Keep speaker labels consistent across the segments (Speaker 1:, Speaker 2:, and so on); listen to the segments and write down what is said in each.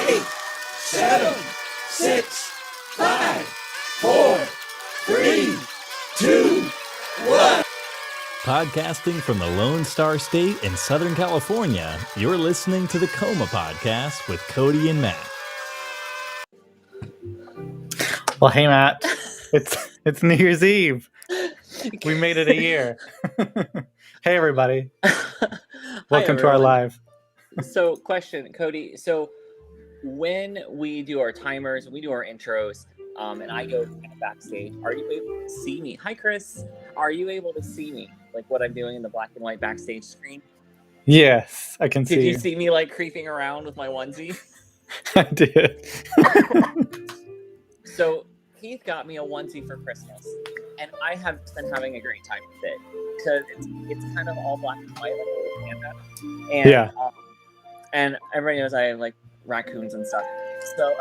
Speaker 1: 8, 7, 6, 5, 4, 3, 2, 1.
Speaker 2: Podcasting from the Lone Star State in Southern California, you're listening to the Coma Podcast with Cody and Matt.
Speaker 3: Well, hey, Matt. It's New Year's Eve. We made it a year. Hey, everybody. Welcome to our live.
Speaker 4: So, question, Cody. So, when we do our timers, we do our intros, and I go backstage, are you able to see me? Hi, Chris. Are you able to see me? Like what I'm doing in the black and white backstage screen?
Speaker 3: Yes, I can see you.
Speaker 4: Did you see me like creeping around with my onesie?
Speaker 3: I did.
Speaker 4: So, Keith got me a onesie for Christmas, and I have been having a great time with it because it's kind of all black and white, like a little panda. And,
Speaker 3: yeah.
Speaker 4: And everybody knows I have like raccoons and stuff. So,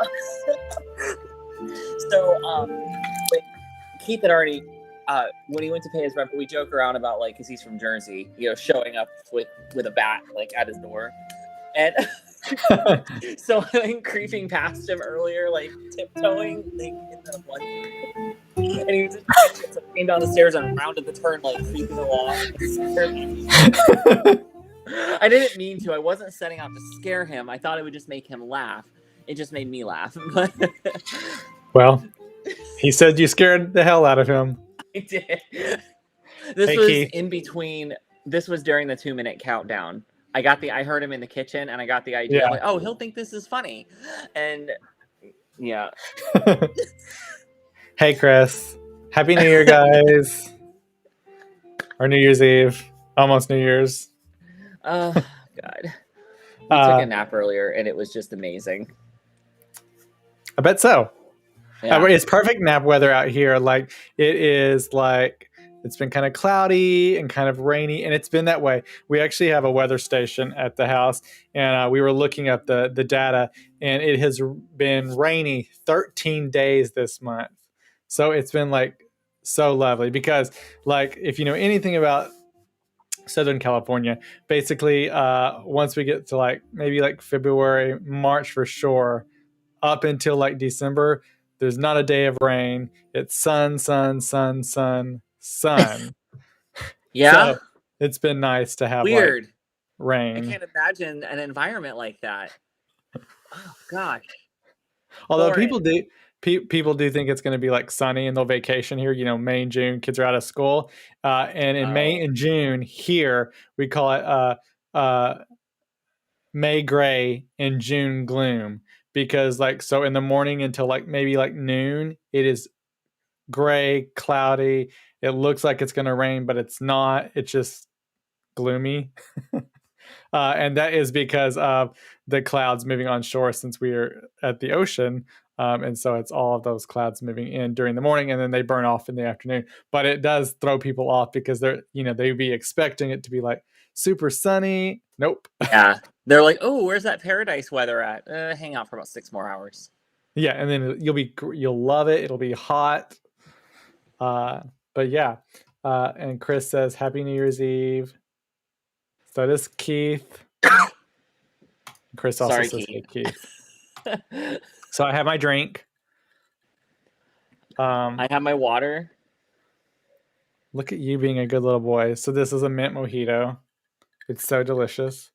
Speaker 4: when Keith had already, when he went to pay his rent, we joke around about like, because he's from Jersey, showing up with a bat like at his door, and so I went creeping past him earlier, like tiptoeing, like in the one, and he just came down the stairs and rounded the turn, like creeping along. I didn't mean to. I wasn't setting out to scare him. I thought it would just make him laugh. It just made me laugh.
Speaker 3: Well, he said you scared the hell out of him.
Speaker 4: I did. This was Keith. In between. This was during the 2-minute countdown. I heard him in the kitchen, and I got the idea. Yeah. Like, oh, he'll think this is funny, and yeah.
Speaker 3: Hey, Chris. Happy New Year, guys. Or New Year's Eve. Almost New Year's.
Speaker 4: Oh, God. We took a nap earlier, and it was just amazing.
Speaker 3: I bet so.
Speaker 4: Yeah.
Speaker 3: It's perfect nap weather out here. Like, it is like, it's been kind of cloudy and kind of rainy, and it's been that way. We actually have a weather station at the house, and we were looking at the data, and it has been rainy 13 days this month. So it's been like so lovely because, like, if you know anything about Southern California, basically once we get to like maybe like February, March for sure, up until like December, there's not a day of rain. It's sun.
Speaker 4: Yeah.
Speaker 3: So it's been nice to have
Speaker 4: weird
Speaker 3: like rain.
Speaker 4: I can't imagine an environment like that. Oh gosh.
Speaker 3: Although people do think it's going to be like sunny and they'll vacation here, May and June, kids are out of school. And in May and June here, we call it May gray and June gloom, because like, so in the morning until like maybe like noon, it is gray, cloudy. It looks like it's going to rain, but it's not. It's just gloomy. And that is because of the clouds moving on shore since we are at the ocean. And so it's all of those clouds moving in during the morning, and then they burn off in the afternoon. But it does throw people off because they'd be expecting it to be like super sunny. Nope.
Speaker 4: Yeah. They're like, oh, where's that paradise weather at? Hang out for about 6 more hours.
Speaker 3: Yeah. And then you'll love it. It'll be hot. But yeah. And Chris says, Happy New Year's Eve. So does Keith. Chris also says, Hey, Keith. So I have my drink.
Speaker 4: I have my water.
Speaker 3: Look at you being a good little boy. So this is a mint mojito. It's so delicious.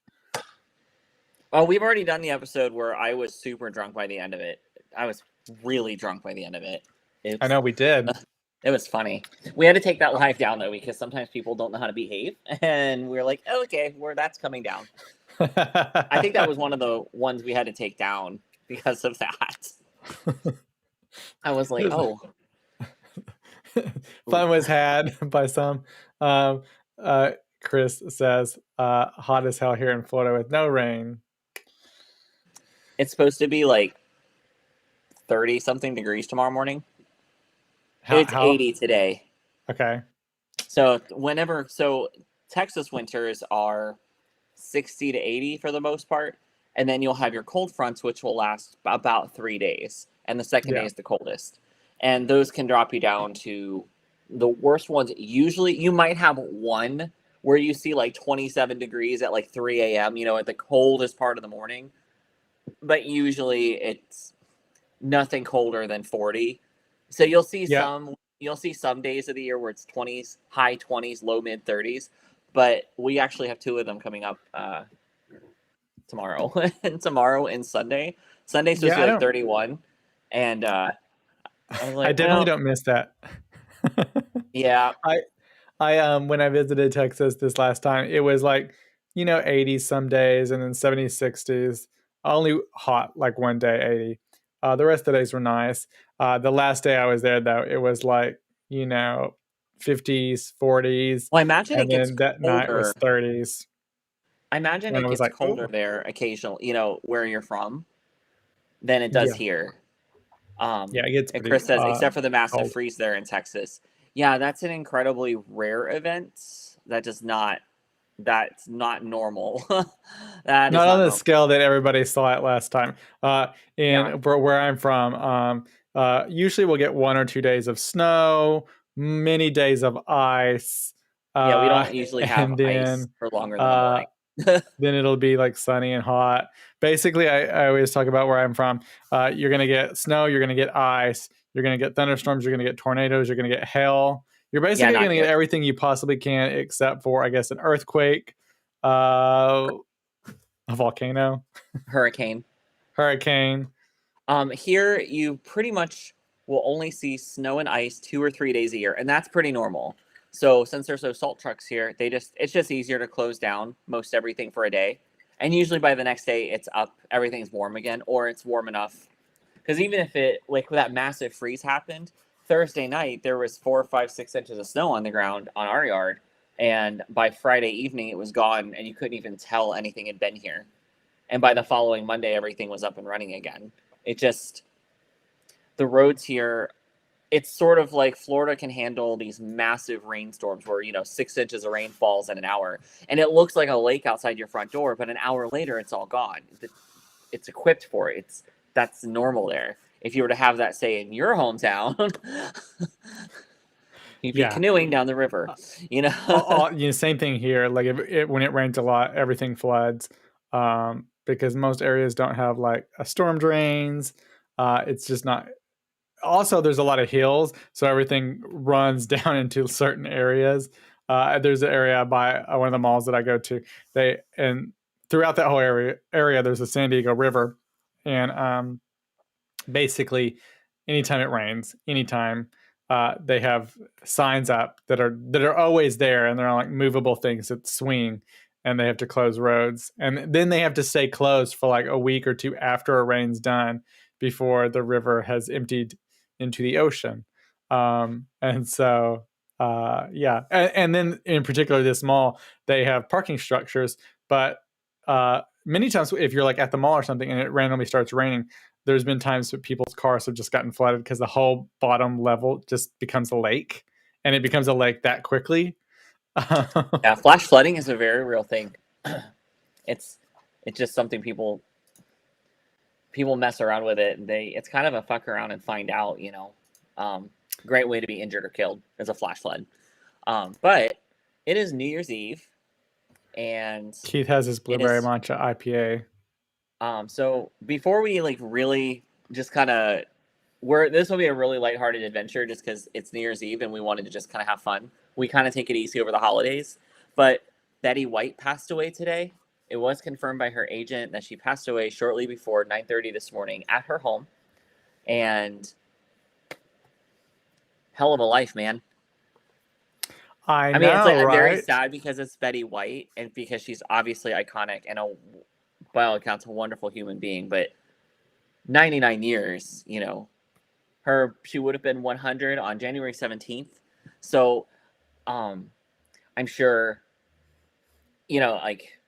Speaker 4: Oh, we've already done the episode where I was super drunk by the end of it. I was really drunk by the end of it.
Speaker 3: I know we did.
Speaker 4: It was funny. We had to take that live down though, because sometimes people don't know how to behave, and we were like, oh, okay, that's coming down. I think that was one of the ones we had to take down because of that. I was like, oh.
Speaker 3: Fun was had by some. Chris says, hot as hell here in Florida with no rain.
Speaker 4: It's supposed to be like 30-something degrees tomorrow morning. It's 80 today.
Speaker 3: Okay.
Speaker 4: So Texas winters are 60 to 80 for the most part. And then you'll have your cold fronts, which will last about 3 days. And the second day is the coldest. And those can drop you down to the worst ones. Usually you might have one where you see like 27 degrees at like 3 a.m., at the coldest part of the morning. but usually it's nothing colder than 40. So you'll see
Speaker 3: Yeah.
Speaker 4: some days of the year where it's 20s, high 20s, low mid 30s. But we actually have two of them coming up tomorrow and tomorrow and Sunday. Sunday's supposed to
Speaker 3: Yeah,
Speaker 4: be like 31, and I was
Speaker 3: I
Speaker 4: like,
Speaker 3: definitely
Speaker 4: well,
Speaker 3: don't miss that.
Speaker 4: yeah,
Speaker 3: I when I visited Texas this last time, it was like, 80s some days and then 70s, 60s. Only hot like one day, 80. The rest of the days were nice. The last day I was there though, it was like, 50s, 40s,
Speaker 4: well, I imagine it
Speaker 3: and
Speaker 4: gets
Speaker 3: then that night was
Speaker 4: colder.
Speaker 3: 30s.
Speaker 4: I imagine
Speaker 3: And
Speaker 4: it
Speaker 3: I was
Speaker 4: gets
Speaker 3: like,
Speaker 4: colder
Speaker 3: oh,
Speaker 4: there occasionally, where you're from, than it does
Speaker 3: yeah.
Speaker 4: here.
Speaker 3: Yeah, it gets
Speaker 4: And
Speaker 3: pretty
Speaker 4: Chris says, except for the massive
Speaker 3: cold.
Speaker 4: freeze there in Texas. Yeah, that's an incredibly rare event. That's not normal. That is
Speaker 3: Not on
Speaker 4: not
Speaker 3: the
Speaker 4: normal.
Speaker 3: scale that everybody saw it last time.
Speaker 4: Yeah.
Speaker 3: And where I'm from, usually we'll get 1 or 2 days of snow, many days of ice,
Speaker 4: Yeah, we
Speaker 3: uh,
Speaker 4: don't usually have
Speaker 3: and
Speaker 4: ice
Speaker 3: then
Speaker 4: for longer than a
Speaker 3: uh,
Speaker 4: morning.
Speaker 3: then it'll be like sunny and hot. Basically, I always talk about where I'm from. You're gonna get snow, you're gonna get ice, you're gonna get thunderstorms, you're gonna get tornadoes, you're gonna get hail. You're
Speaker 4: Yeah,
Speaker 3: basically
Speaker 4: not
Speaker 3: gonna get
Speaker 4: good.
Speaker 3: everything you possibly can, except for, I guess, an earthquake, uh, a volcano,
Speaker 4: Hurricane.
Speaker 3: hurricane.
Speaker 4: Here you pretty much will only see snow and ice 2 or 3 days a year, and that's pretty normal. So since there's no salt trucks here, it's just easier to close down most everything for a day. And usually by the next day it's up, everything's warm again, or it's warm enough. Because even if it like that massive freeze happened, Thursday night there was 4, 5, 6 inches of snow on the ground on our yard. And by Friday evening it was gone and you couldn't even tell anything had been here. And by the following Monday everything was up and running again. It just the roads here, it's sort of like Florida can handle these massive rainstorms where 6 inches of rain falls in an hour and it looks like a lake outside your front door, but an hour later it's all gone. It's equipped for it. That's normal there. If you were to have that, say, in your hometown, you'd be
Speaker 3: Yeah,
Speaker 4: canoeing down the river, you know.
Speaker 3: same thing here. Like when it rains a lot, everything floods, because most areas don't have like a storm drains. It's just not. Also, there's a lot of hills, so everything runs down into certain areas. There's an area by one of the malls that I go to. And throughout that whole area, there's a San Diego River, and basically, anytime it rains, anytime, they have signs up that are always there, and they're like movable things that swing, and they have to close roads, and then they have to stay closed for like a week or two after a rain's done before the river has emptied into the ocean. And so, yeah, and then in particular, this mall, they have parking structures, but many times if you're like at the mall or something and it randomly starts raining, there's been times that people's cars have just gotten flooded because the whole bottom level just becomes a lake, and it becomes a lake that quickly.
Speaker 4: Yeah, flash flooding is a very real thing. it's it's just something people mess around with it. It's kind of a fuck around and find out. Great way to be injured or killed is a flash flood. But it is New Year's Eve, and
Speaker 3: Keith has his
Speaker 4: it
Speaker 3: blueberry
Speaker 4: is
Speaker 3: matcha IPA.
Speaker 4: So before we like really just kind of this will be a really lighthearted adventure just because it's New Year's Eve and we wanted to just kind of have fun. We kind of take it easy over the holidays. But Betty White passed away today. It was confirmed by her agent that she passed away shortly before 9:30 this morning at her home. And hell of a life, man.
Speaker 3: I
Speaker 4: I mean, it's like
Speaker 3: know,
Speaker 4: I'm very
Speaker 3: right?
Speaker 4: sad because it's Betty White and because she's obviously iconic and by all accounts a wonderful human being, but 99 years, she would have been 100 on January 17th. So I'm sure, like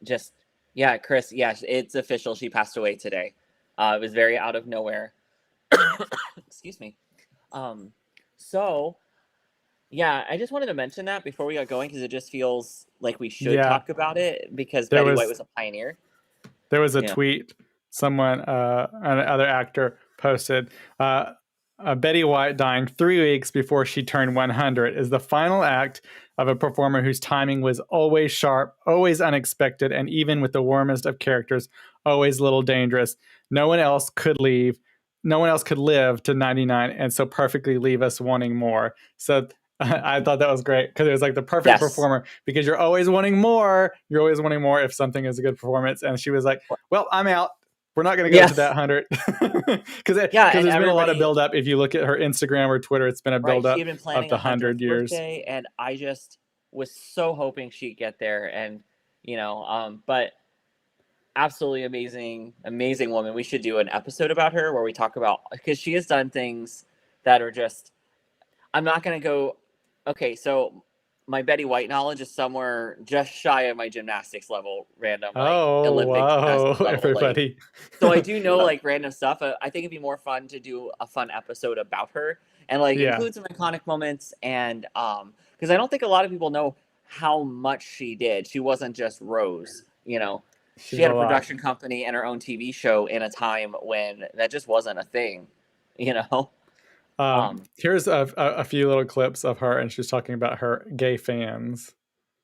Speaker 4: just, yeah, Chris, yeah, it's official. She passed away today. It was very out of nowhere. Excuse me. So yeah, I just wanted to mention that before we got going because it just feels like we should
Speaker 3: Yeah,
Speaker 4: talk about it because
Speaker 3: there
Speaker 4: Betty White
Speaker 3: was
Speaker 4: was a pioneer.
Speaker 3: there was a
Speaker 4: Yeah.
Speaker 3: tweet someone, another actor posted. Betty White dying 3 weeks before she turned 100 is the final act of a performer whose timing was always sharp, always unexpected, and even with the warmest of characters, always a little dangerous. No one else could leave. No one else could live to 99 and so perfectly leave us wanting more. So I thought that was great because it was like the perfect performer because you're always wanting more. You're always wanting more if something is a good performance. And she was like, well, I'm out. We're not going to go to that 100 because there's been a lot of build up. If you look at her Instagram or Twitter, it's been a build up
Speaker 4: She had been planning
Speaker 3: of the 100 years.
Speaker 4: Birthday, and I just was so hoping she'd get there. And, but absolutely amazing woman. We should do an episode about her where we talk about, because she has done things that are just, I'm not going to go, okay, so my Betty White knowledge is somewhere just shy of my gymnastics level, random, Olympic gymnastics level.
Speaker 3: Everybody.
Speaker 4: So I do know, random stuff. I think it'd be more fun to do a fun episode about her and, include some iconic moments. And, because I don't think a lot of people know how much she did. She wasn't just Rose, She had a production company and her own TV show in a time when that just wasn't a thing,
Speaker 3: Here's a few little clips of her, and she's talking about her gay fans.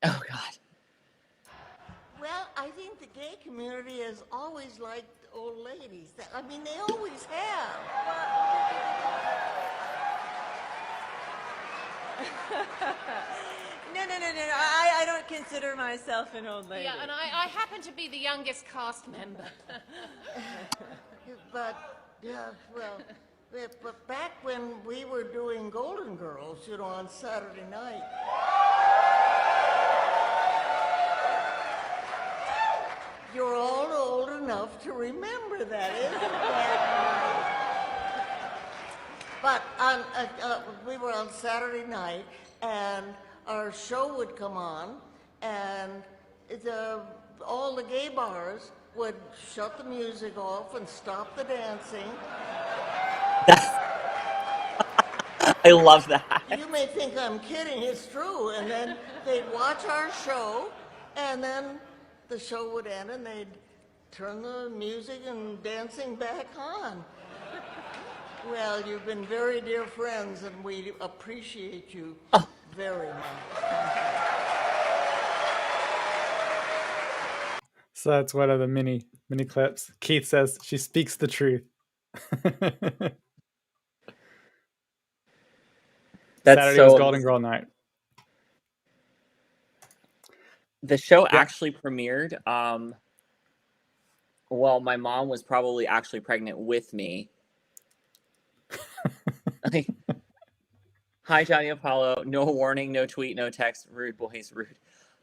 Speaker 4: Oh, God.
Speaker 5: Well, I think the gay community has always liked old ladies. I mean, they always have.
Speaker 6: No. I don't consider myself an old lady.
Speaker 7: Yeah, and I happen to be the youngest cast member.
Speaker 5: But back when we were doing Golden Girls, on Saturday night. You're all old enough to remember that, isn't it? But we were on Saturday night, and our show would come on, and all the gay bars would shut the music off and stop the dancing.
Speaker 4: I love that.
Speaker 5: You may think I'm kidding, it's true. And then they'd watch our show, and then the show would end, and they'd turn the music and dancing back on. Well, you've been very dear friends, and we appreciate you very much.
Speaker 3: So that's one of the mini clips. Keith says she speaks the truth. Saturday was Golden Girl night.
Speaker 4: The show actually premiered. Well, my mom was probably actually pregnant with me. Hi, Johnny Apollo. No warning, no tweet, no text. Rude boys, rude.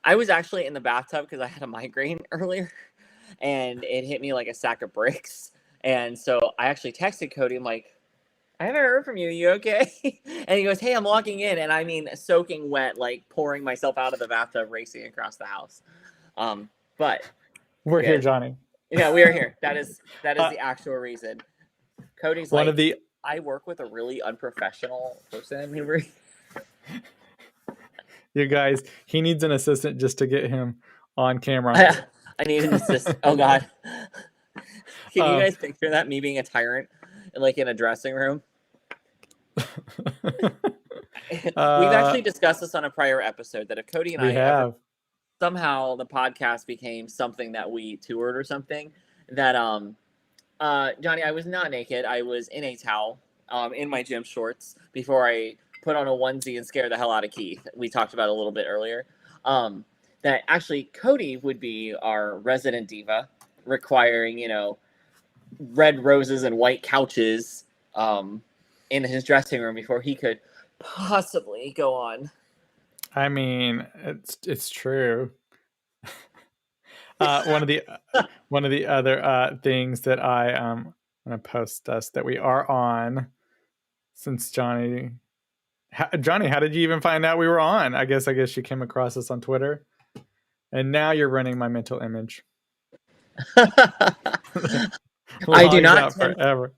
Speaker 4: I was actually in the bathtub because I had a migraine earlier, and it hit me like a sack of bricks. And so I actually texted Cody. I'm like, I haven't heard from you. You okay? And he goes, hey, I'm walking in. And I mean, soaking wet, pouring myself out of the bathtub, racing across the house. But
Speaker 3: we're here, Johnny.
Speaker 4: Yeah, we are here. That is the actual reason. Cody's I work with a really unprofessional person.
Speaker 3: You guys, he needs an assistant just to get him on camera.
Speaker 4: I need an assistant. Oh, God. Can you guys picture that? Me being a tyrant, in a dressing room? We've actually discussed this on a prior episode, that if Cody and I have somehow the podcast became something that we toured or something, that Johnny, I was not naked. I was in a towel, in my gym shorts before I put on a onesie and scare the hell out of Keith. We talked about it a little bit earlier. That actually Cody would be our resident diva, requiring, red roses and white couches in his dressing room before he could possibly go on.
Speaker 3: I mean, it's true. One of the other things that I'm gonna post us that we are on, since Johnny, how did you even find out we were on? I guess you came across us on Twitter, and now you're running my mental image.
Speaker 4: I do not
Speaker 3: forever.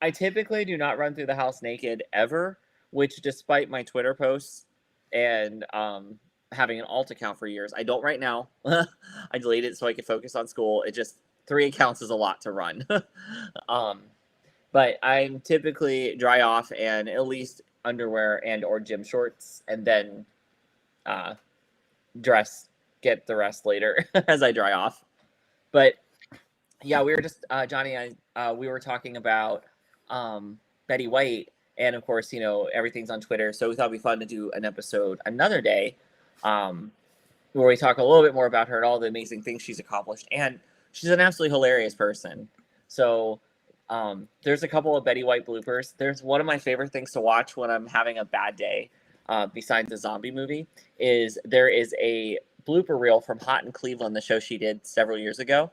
Speaker 4: I typically do not run through the house naked ever, which, despite my Twitter posts and having an alt account for years, I don't right now. I deleted it so I could focus on school. It just 3 accounts is a lot to run. But I'm typically dry off and at least underwear and or gym shorts, and then get the rest later as I dry off. But yeah, we were just Johnny and I we were talking about Betty White, and of course, everything's on Twitter, so we thought it'd be fun to do an episode another day, where we talk a little bit more about her and all the amazing things she's accomplished, and she's an absolutely hilarious person. So there's a couple of Betty White bloopers. There's one of my favorite things to watch when I'm having a bad day, besides the zombie movie, is there is a blooper reel from Hot in Cleveland, the show she did several years ago.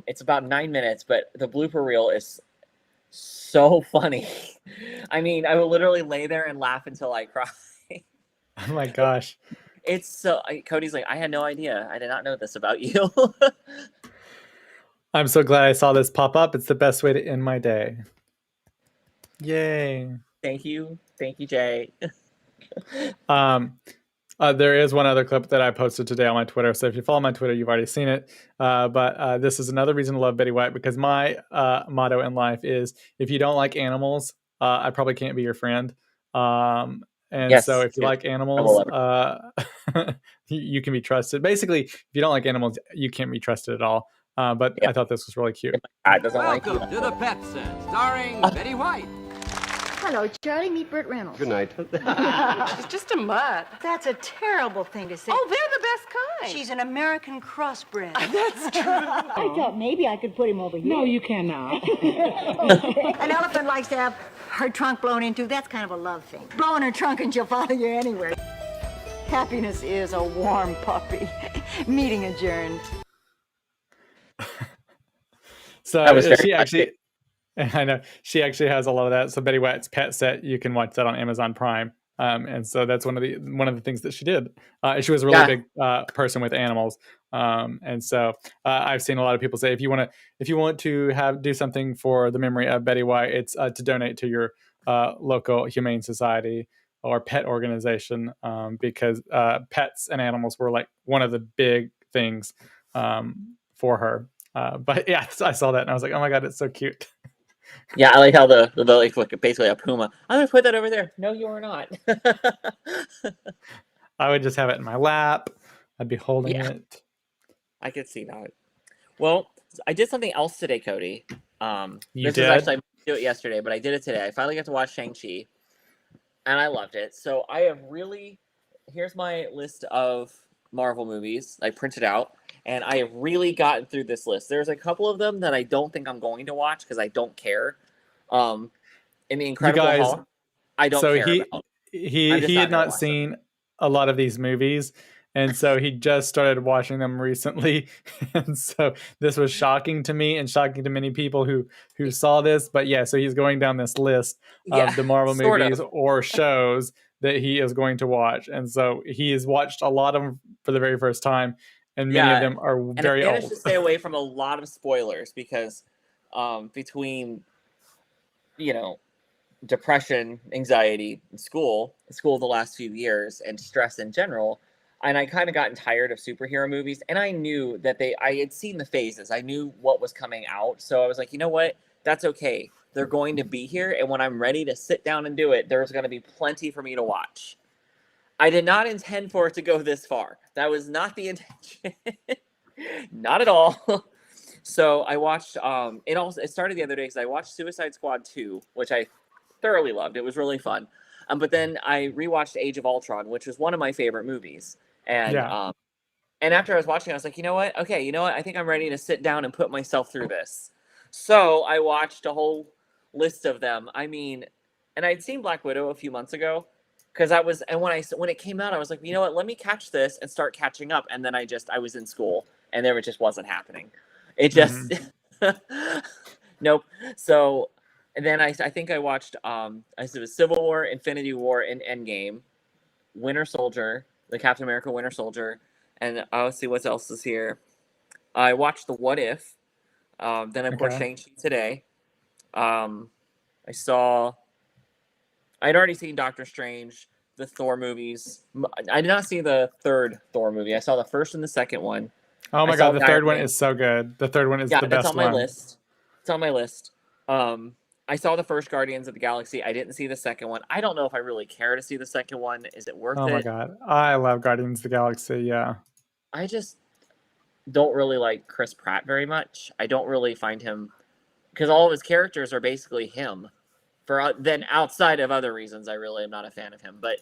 Speaker 4: It's about 9 minutes, but the blooper reel is so funny. I mean, I will literally lay there and laugh until I cry.
Speaker 3: Oh my gosh.
Speaker 4: It's so Cody's like, I had no idea. I did not know this about you.
Speaker 3: I'm so glad I saw this pop up. It's the best way to end my day. Yay.
Speaker 4: Thank you, Jay.
Speaker 3: There is one other clip that I posted today on my Twitter. So if you follow my Twitter, you've already seen it. But this is another reason to love Betty White, because my motto in life is, if you don't like animals, I probably can't be your friend. And
Speaker 4: Yes,
Speaker 3: so if you
Speaker 4: yes,
Speaker 3: like animals, you can be trusted. Basically, if you don't like animals, you can't be trusted at all. But
Speaker 4: Yeah.
Speaker 3: I thought this was really cute.
Speaker 4: Cat doesn't like you.
Speaker 1: Welcome to the Pet Set, starring Betty White.
Speaker 8: Hello, Charlie. Meet Burt Reynolds.
Speaker 9: Good night.
Speaker 6: She's just a mutt.
Speaker 8: That's a terrible thing to say.
Speaker 6: Oh, they're the best kind.
Speaker 8: She's an American crossbred.
Speaker 6: That's true.
Speaker 8: I thought maybe I could put him over here.
Speaker 6: No, you cannot.
Speaker 8: An elephant likes to have her trunk blown into. That's kind of a love thing. Blow in her trunk and she'll follow you anywhere. Happiness is a warm puppy. Meeting adjourned.
Speaker 3: So
Speaker 4: That was very
Speaker 3: she actually,
Speaker 4: funny.
Speaker 3: I know she actually has a lot of that. So Betty White's Pet Set, you can watch that on Amazon Prime. And so that's one of the things that she did. She was a really big person with animals. And so I've seen a lot of people say, if you want to do something for the memory of Betty White, it's to donate to your local humane society or pet organization, because pets and animals were like one of the big things for her. But yeah, I saw that and I was like, oh my God, it's so cute.
Speaker 4: Yeah, I like how the like basically a puma. I'm gonna put that over there. No, you are not.
Speaker 3: I would just have it in my lap. I'd be holding it.
Speaker 4: I could see that. Well, I did something else today, Cody.
Speaker 3: You
Speaker 4: this
Speaker 3: did?
Speaker 4: is actually, I meant to do it yesterday, but I did it today. I finally got to watch Shang-Chi, and I loved it. So here's my list of Marvel movies I printed out, and I have really gotten through this list. There's a couple of them that I don't think I'm going to watch because I don't care. In the Incredible Hulk, I don't care about.
Speaker 3: He had not seen a lot of these movies, and so he just started watching them recently. And so this was shocking to me and shocking to many people who saw this. But yeah, so he's going down this list of the Marvel movies or shows that he is going to watch. And so he has watched a lot of them for the very first time, and many of them are very old.
Speaker 4: I managed to stay away from a lot of spoilers because between depression, anxiety in school the last few years, and stress in general, and I kind of gotten tired of superhero movies, and I knew that I had seen the phases. I knew what was coming out, so I was like, you know what? That's okay. They're going to be here, and when I'm ready to sit down and do it, there's going to be plenty for me to watch. I did not intend for it to go this far. That was not the intention. Not at all. So I watched, it started the other day because I watched Suicide Squad 2, which I thoroughly loved. It was really fun. But then I rewatched Age of Ultron, which was one of my favorite movies. And and after I was watching, I was like, you know what? Okay, you know what? I think I'm ready to sit down and put myself through this. So I watched a whole list of them. I mean, and I'd seen Black Widow a few months ago because when it came out, I was like, you know what? Let me catch this and start catching up. And then I was in school, and it just wasn't happening. It just nope. So and then I think I watched I said Civil War, Infinity War, and Endgame, Winter Soldier, the Captain America Winter Soldier, and let's see what else is here. I watched the What If. Then of course Shang-Chi today. I'd already seen Doctor Strange, the Thor movies. I did not see the third Thor movie. I saw the first and the second one.
Speaker 3: Oh my God, the third one is so good. The third one is the best one.
Speaker 4: It's on my list. I saw the first Guardians of the Galaxy. I didn't see the second one. I don't know if I really care to see the second one. Is it worth
Speaker 3: Oh my
Speaker 4: it?
Speaker 3: god, I love Guardians of the Galaxy. Yeah.
Speaker 4: I just don't really like Chris Pratt very much. I don't really find him, because all of his characters are basically him. For then outside of other reasons, I really am not a fan of him. But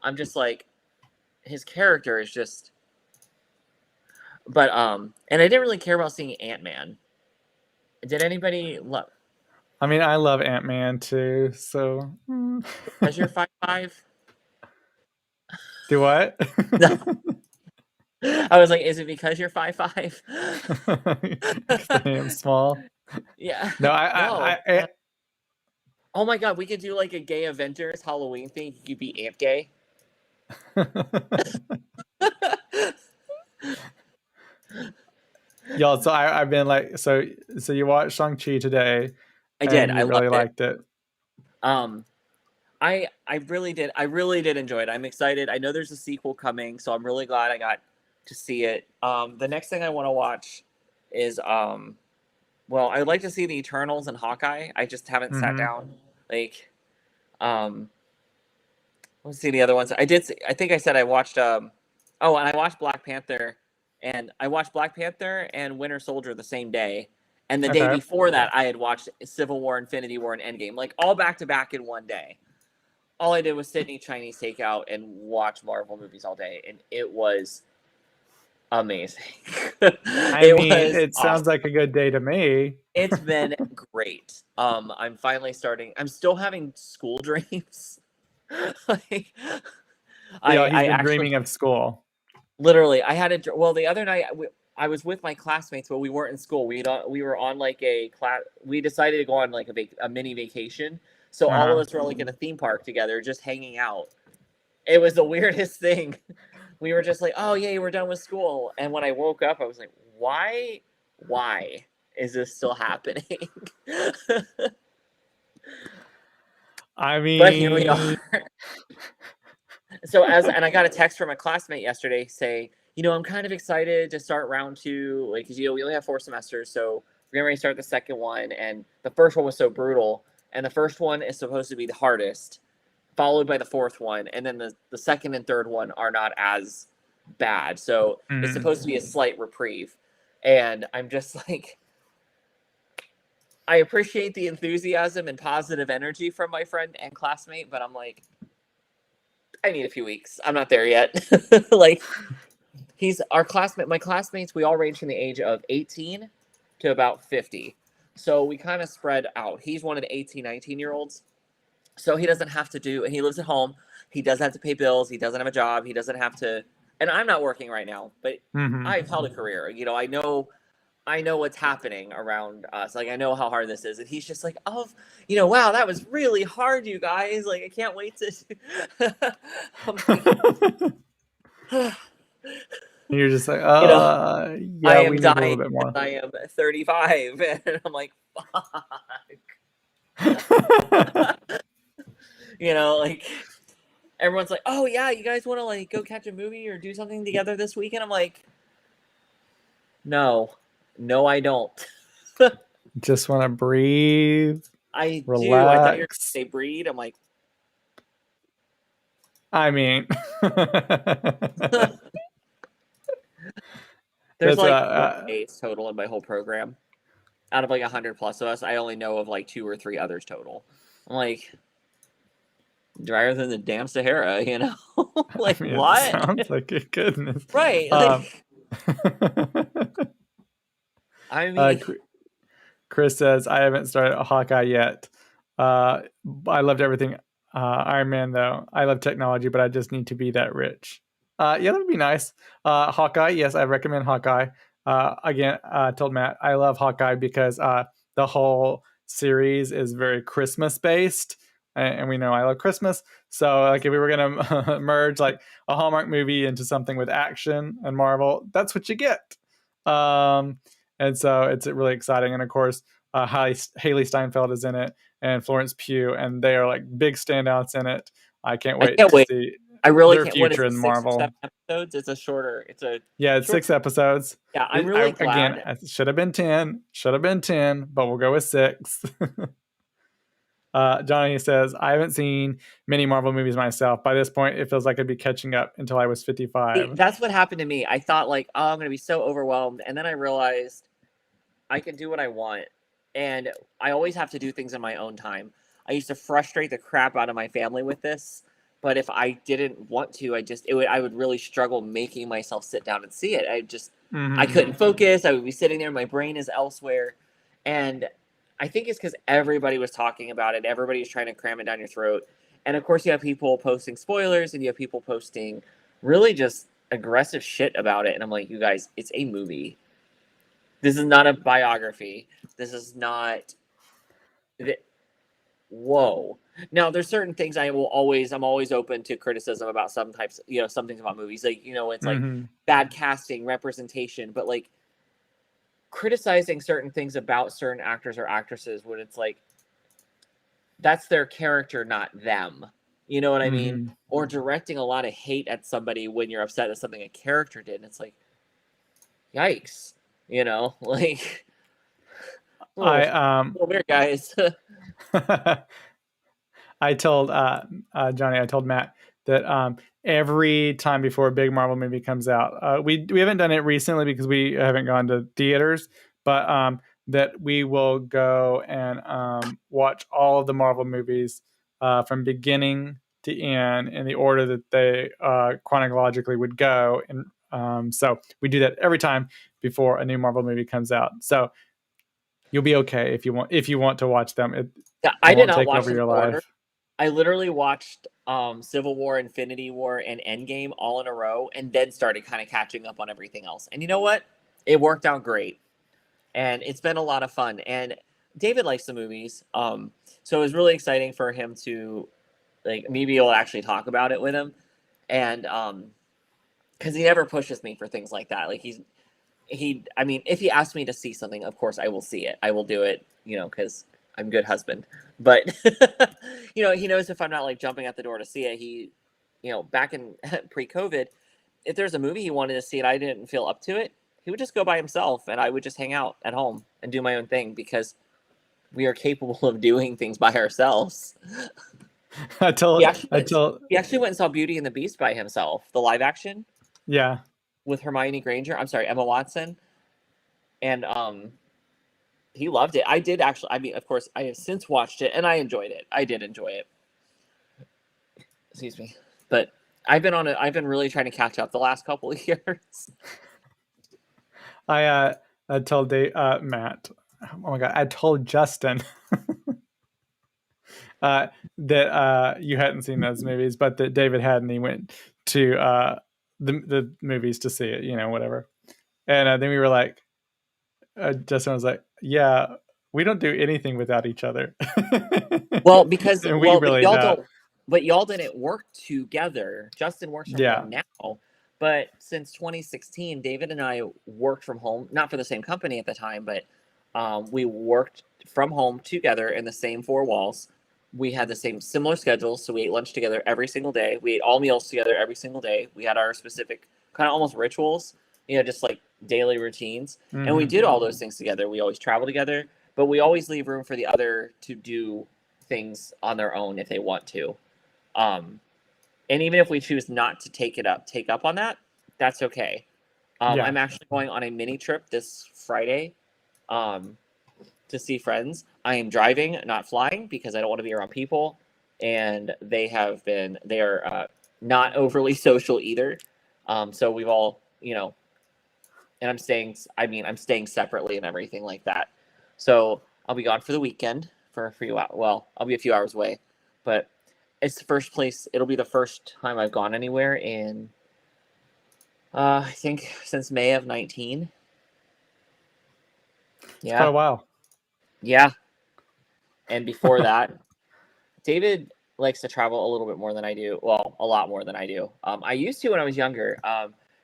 Speaker 4: I'm just like, his character is just. But and I didn't really care about seeing Ant-Man. Did anybody love?
Speaker 3: I mean, I love Ant-Man too. So.
Speaker 4: Because you're 5'5"?
Speaker 3: Do what?
Speaker 4: No. I was like, is it because you're 5'5"?
Speaker 3: Because I am small.
Speaker 4: Yeah.
Speaker 3: No,
Speaker 4: Oh my god, we could do like a gay Avengers Halloween thing. You could be Ant Gay.
Speaker 3: Y'all, so I've been like, so you watched Shang-Chi today.
Speaker 4: I did.
Speaker 3: And
Speaker 4: I
Speaker 3: you really
Speaker 4: loved
Speaker 3: liked it.
Speaker 4: I really did. I really did enjoy it. I'm excited. I know there's a sequel coming, so I'm really glad I got to see it. The next thing I want to watch is well, I'd like to see the Eternals and Hawkeye. I just haven't sat down. Like, let's see the other ones. I did. I think I said I watched. Oh, and I watched Black Panther, and I watched Black Panther and Winter Soldier the same day. And the day
Speaker 3: Okay.
Speaker 4: before that, I had watched Civil War, Infinity War, and Endgame, like all back to back in one day. All I did was sit and eat Chinese takeout and watch Marvel movies all day, and it was amazing.
Speaker 3: It sounds like a good day to me.
Speaker 4: It's been great. I'm finally starting. I'm still having school dreams. Like,
Speaker 3: He's been
Speaker 4: actually,
Speaker 3: dreaming of school.
Speaker 4: literally, I had a. Well, the other night I was with my classmates, but we weren't in school. We were on like a class. We decided to go on like a mini vacation. So all of us were like in a theme park together, just hanging out. It was the weirdest thing. We were just like, oh yeah, we're done with school. And when I woke up, I was like, why is this still happening?
Speaker 3: I mean,
Speaker 4: But here we are. So and I got a text from a classmate yesterday saying, I'm kind of excited to start round 2, like, because we only have 4 semesters, so we're getting ready to start the second one, and the first one was so brutal, and the first one is supposed to be the hardest, followed by the fourth one, and then the second and third one are not as bad, so it's supposed to be a slight reprieve, and I'm just like, I appreciate the enthusiasm and positive energy from my friend and classmate, but I'm like, I need a few weeks. I'm not there yet. Like, my classmates, we all range from the age of 18 to about 50. So we kind of spread out. He's one of the 18, 19-year-olds. So he doesn't have to and he lives at home. He doesn't have to pay bills. He doesn't have a job. He doesn't have to, and I'm not working right now, but I've held a career. I know what's happening around us. Like, I know how hard this is. And he's just like, oh, wow, that was really hard, you guys. Like, I can't wait to.
Speaker 3: You're just like,
Speaker 4: I am
Speaker 3: we need
Speaker 4: dying
Speaker 3: a little bit more.
Speaker 4: I am 35. And I'm like, fuck. Like, everyone's like, oh, yeah, you guys want to, like, go catch a movie or do something together this weekend? I'm like, no, I don't.
Speaker 3: Just want to breathe.
Speaker 4: I
Speaker 3: relax.
Speaker 4: do. I thought you were going to say breed. I'm like,
Speaker 3: I mean,
Speaker 4: there's like 8 total in my whole program. Out of like 100 plus of us, I only know of like 2 or 3 others total. I'm like, drier than the damn Sahara, Like,
Speaker 3: I mean,
Speaker 4: what?
Speaker 3: It sounds like it, goodness.
Speaker 4: Right. Like, I mean,
Speaker 3: Chris says, I haven't started Hawkeye yet. I loved everything. Iron Man, though. I love technology, but I just need to be that rich. Yeah, that would be nice. Hawkeye, yes, I recommend Hawkeye. Again, I told Matt I love Hawkeye because the whole series is very Christmas based, and we know I love Christmas. So, like, if we were gonna merge like a Hallmark movie into something with action and Marvel, that's what you get. And so it's really exciting. And of course, Haley Steinfeld is in it, and Florence Pugh, and they are like big standouts in it. I can't wait to see.
Speaker 4: I really
Speaker 3: their
Speaker 4: can't.
Speaker 3: future
Speaker 4: What is it,
Speaker 3: in
Speaker 4: 6 or
Speaker 3: Marvel.
Speaker 4: 7 episodes? It's a shorter. It's
Speaker 3: it's 6 episodes.
Speaker 4: Yeah, I'm really glad.
Speaker 3: Again, it should have been 10. Should have been 10, but we'll go with 6. Johnny says, I haven't seen many Marvel movies myself. By this point, it feels like I'd be catching up until I was 55.
Speaker 4: That's what happened to me. I thought like, oh, I'm going to be so overwhelmed. And then I realized I can do what I want. And I always have to do things in my own time. I used to frustrate the crap out of my family with this. But if I didn't want to, I would really struggle making myself sit down and see it. I couldn't focus. I would be sitting there. My brain is elsewhere. And I think it's because everybody was talking about it. Everybody was trying to cram it down your throat. And of course, you have people posting spoilers and you have people posting really just aggressive shit about it. And I'm like, you guys, it's a movie. This is not a biography. This is not. Whoa. Now, there's certain things I'm always open to criticism about some types, some things about movies. Like, it's like bad casting, representation, but like criticizing certain things about certain actors or actresses when it's like, that's their character, not them. You know what I mean? Or directing a lot of hate at somebody when you're upset at something a character did. And it's like, yikes, like, little weird, guys.
Speaker 3: I told Johnny, I told Matt that every time before a big Marvel movie comes out, we haven't done it recently because we haven't gone to theaters, but that we will go and watch all of the Marvel movies from beginning to end in the order that they chronologically would go. And so we do that every time before a new Marvel movie comes out. So you'll be okay if you want to watch them.
Speaker 4: I did not watch
Speaker 3: over your
Speaker 4: order.
Speaker 3: life.
Speaker 4: I literally watched Civil War, Infinity War, and Endgame all in a row, and then started kind of catching up on everything else. And you know what? It worked out great, and it's been a lot of fun. And David likes the movies, so it was really exciting for him to me be able to actually talk about it with him, and because he never pushes me for things like that. Like if he asks me to see something, of course I will see it. I will do it, because I'm a good husband. But he knows if I'm not like jumping at the door to see it. He, back in pre-COVID, if there's a movie he wanted to see and I didn't feel up to it, he would just go by himself and I would just hang out at home and do my own thing because we are capable of doing things by ourselves. He actually went and saw Beauty and the Beast by himself, the live action.
Speaker 3: Yeah.
Speaker 4: With Hermione Granger. I'm sorry, Emma Watson. And he loved it. I did actually. I mean, of course, I have since watched it and I enjoyed it. I did enjoy it. Excuse me. But I've been really trying to catch up the last couple of years.
Speaker 3: I told Matt. Oh my god! I told Justin that you hadn't seen those movies, but that David had, and he went to the movies to see it. Whatever. And then we were like, Justin was like, "Yeah, we don't do anything without each other."
Speaker 4: Well, because
Speaker 3: really
Speaker 4: but y'all didn't work together. Justin works from home now, but since 2016, David and I worked from home, not for the same company at the time, but we worked from home together in the same four walls. We had the similar schedules, so we ate lunch together every single day. We ate all meals together every single day. We had our specific kind of almost rituals, just like daily routines. And we did all those things together. We always travel together, but we always leave room for the other to do things on their own if they want to. And even if we choose not to take up on that, that's okay. I'm actually going on a mini trip this Friday to see friends. I am driving, not flying, because I don't want to be around people. And they are not overly social either. So we've all, and I'm staying separately and everything like that. So I'll be gone for the weekend for a few hours. Well, I'll be a few hours away, but it'll be the first time I've gone anywhere in, I think since May of 19.
Speaker 3: Yeah. Quite a while.
Speaker 4: Yeah. And before that, David likes to travel a little bit more than I do. Well, a lot more than I do. I used to when I was younger.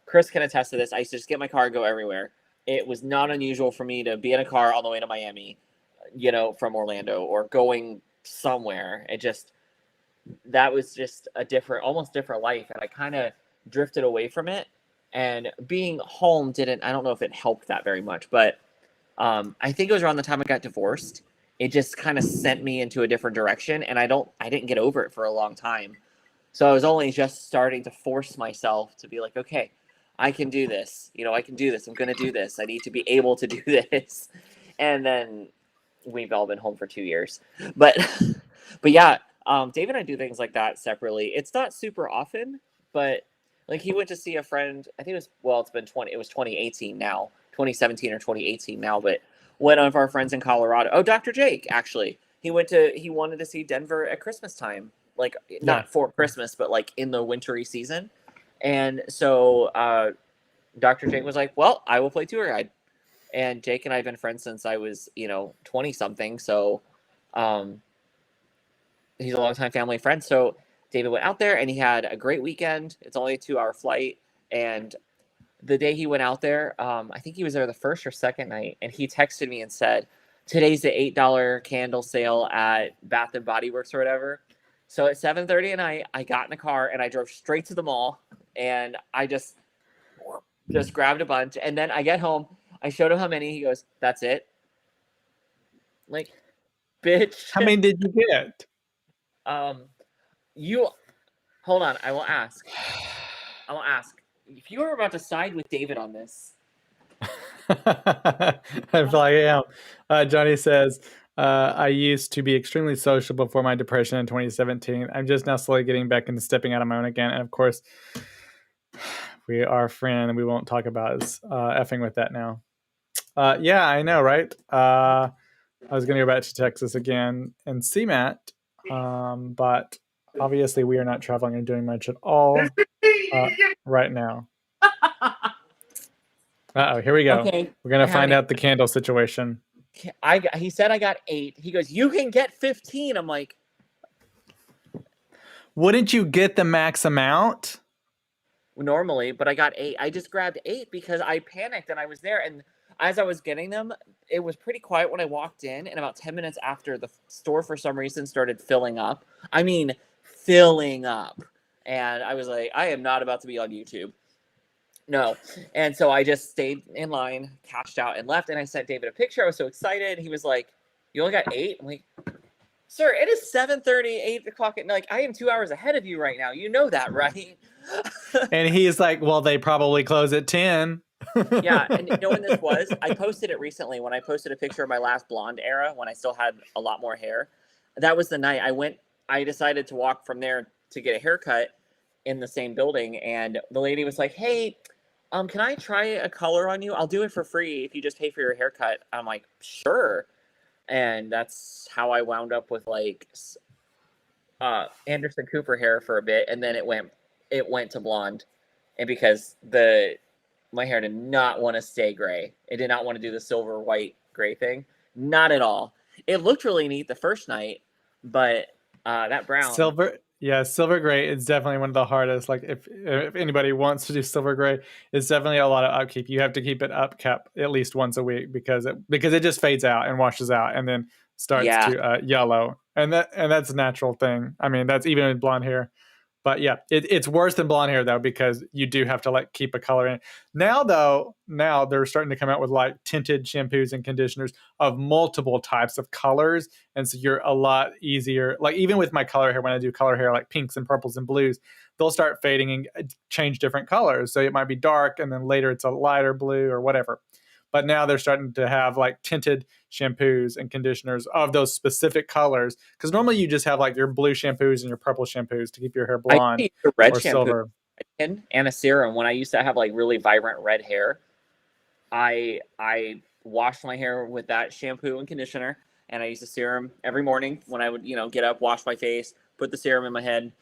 Speaker 4: Chris can attest to this. I used to just get my car and go everywhere. It was not unusual for me to be in a car on the way to Miami, from Orlando or going somewhere. That was just almost different life. And I kind of drifted away from it. And being home I don't know if it helped that very much, but I think it was around the time I got divorced. it just kind of sent me into a different direction, and I didn't get over it for a long time. So I was only just starting to force myself to be like, okay, I can do this. I can do this. I'm going to do this. I need to be able to do this. And then we've all been home for 2 years. But but yeah, Dave and I do things like that separately. It's not super often, but like he went to see a friend. I think it was 2018 now, 2017 or 2018 now. But one of our friends in Colorado, Dr. Jake, actually, he wanted to see Denver at Christmas time, like not for Christmas, but like in the wintry season. And so Dr. Jake was like, well, I will play tour guide. And Jake and I have been friends since I was, 20 something. So he's a longtime family friend. So David went out there and he had a great weekend. It's only a 2-hour flight. And the day he went out there, I think he was there the first or second night. And he texted me and said, today's the $8 candle sale at Bath and Body Works or whatever. So at 7:30 at night, I got in the car and I drove straight to the mall. And I just grabbed a bunch. And then I get home. I showed him how many. He goes, that's it? Like, bitch.
Speaker 3: How many did you get?
Speaker 4: You hold on. I will ask. If you are about to side with David on this.
Speaker 3: I feel like I am. Johnny says, I used to be extremely social before my depression in 2017. I'm just now slowly getting back into stepping out on my own again. And of course, we are a friend and we won't talk about us effing with that now. Yeah, I know, right? I was going to go back to Texas again and see Matt, but obviously we are not traveling or doing much at all right now. Here we go.
Speaker 4: Okay,
Speaker 3: we're going to find out the candle situation.
Speaker 4: He said I got 8. He goes, you can get 15. I'm like,
Speaker 3: wouldn't you get the max amount?
Speaker 4: Normally, but I got 8. I just grabbed 8 because I panicked and I was there. And as I was getting them, it was pretty quiet when I walked in. And about 10 minutes after, the store for some reason started filling up. I mean, filling up. And I was like, I am not about to be on YouTube. No. And so I just stayed in line, cashed out, and left. And I sent David a picture. I was so excited. He was like, you only got 8? I'm like, sir, it is 7:30, 8 o'clock at night. Like, I am 2 hours ahead of you right now. You know that, right?
Speaker 3: And he's like, well, they probably close at 10.
Speaker 4: Yeah, and you know when this was? I posted it recently when I posted a picture of my last blonde era when I still had a lot more hair. That was the night I decided to walk from there to get a haircut in the same building, and the lady was like, hey, can I try a color on you? I'll do it for free if you just pay for your haircut. I'm like, sure. And that's how I wound up with like Anderson Cooper hair for a bit, and then it went to blonde, and because my hair did not want to stay gray. It did not want to do the silver, white, gray thing. Not at all. It looked really neat the first night, but that brown.
Speaker 3: Silver gray is definitely one of the hardest. Like if anybody wants to do silver gray, it's definitely a lot of upkeep. You have to keep it upkept at least once a week because it just fades out and washes out and then starts to yellow. And that's a natural thing. I mean, that's even in blonde hair. But yeah, it's worse than blonde hair though, because you do have to like keep a color in. Now they're starting to come out with like tinted shampoos and conditioners of multiple types of colors. And so you're a lot easier. Like even with my color hair, when I do color hair, like pinks and purples and blues, they'll start fading and change different colors. So it might be dark and then later it's a lighter blue or whatever. But now they're starting to have like tinted shampoos and conditioners of those specific colors. Because normally you just have like your blue shampoos and your purple shampoos to keep your hair blonde
Speaker 4: red
Speaker 3: or
Speaker 4: shampoo
Speaker 3: silver.
Speaker 4: And a serum. When I used to have like really vibrant red hair, I washed my hair with that shampoo and conditioner, and I used a serum every morning when I would get up, wash my face, put the serum in my head,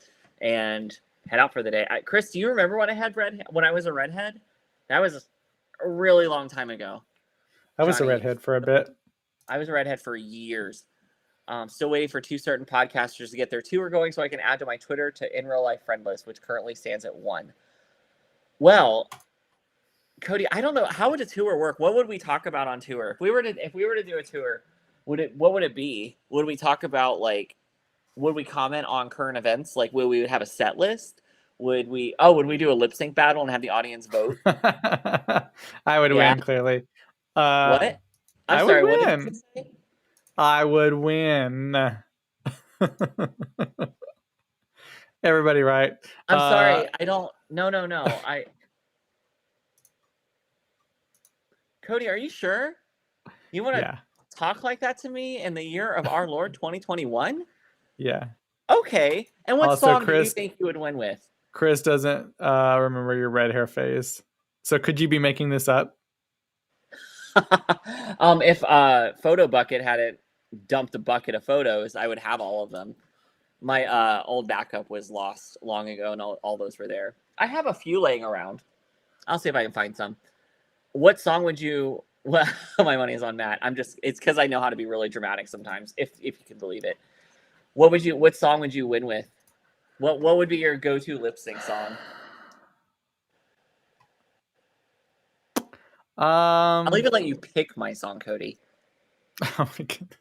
Speaker 4: and head out for the day. Chris, do you remember when I was a redhead? That was a really long time ago.
Speaker 3: I was a redhead for a bit.
Speaker 4: I was a redhead for years. Still waiting for 2 certain podcasters to get their tour going so I can add to my Twitter to in real life friend list, which currently stands at 1. Well, Cody, I don't know, how would a tour work? What would we talk about on tour? If we were to do a tour, what would it be? Would we talk about would we comment on current events? Like would we have a set list? Would we do a lip sync battle and have the audience vote?
Speaker 3: I would win, clearly.
Speaker 4: What? I'm
Speaker 3: I
Speaker 4: sorry,
Speaker 3: would
Speaker 4: what
Speaker 3: win.
Speaker 4: did you say?
Speaker 3: I would win. Everybody, right?
Speaker 4: I'm sorry. I don't. No. Cody, are you sure? You want to
Speaker 3: Yeah,
Speaker 4: talk like that to me in the year of our Lord 2021?
Speaker 3: yeah.
Speaker 4: Okay. And what
Speaker 3: Also,
Speaker 4: song do you think you would win with?
Speaker 3: Chris doesn't remember your red hair phase. So could you be making this up?
Speaker 4: If Photo Bucket hadn't dumped a bucket of photos, I would have all of them. My old backup was lost long ago, and all those were there. I have a few laying around. I'll see if I can find some. What song would you? Well, my money is on Matt. It's because I know how to be really dramatic sometimes, if you can believe it. What song would you win with? What would be your go-to lip sync song? I'll even let you pick my song, Cody.
Speaker 3: Oh my goodness.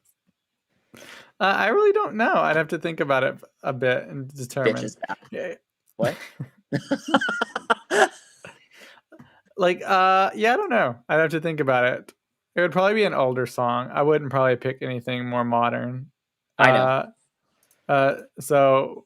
Speaker 3: I really don't know. I'd have to think about it a bit and determine.
Speaker 4: Bitches back.
Speaker 3: Yeah.
Speaker 4: What?
Speaker 3: Yeah, I don't know. I'd have to think about it. It would probably be an older song. I wouldn't probably pick anything more modern.
Speaker 4: I know.
Speaker 3: So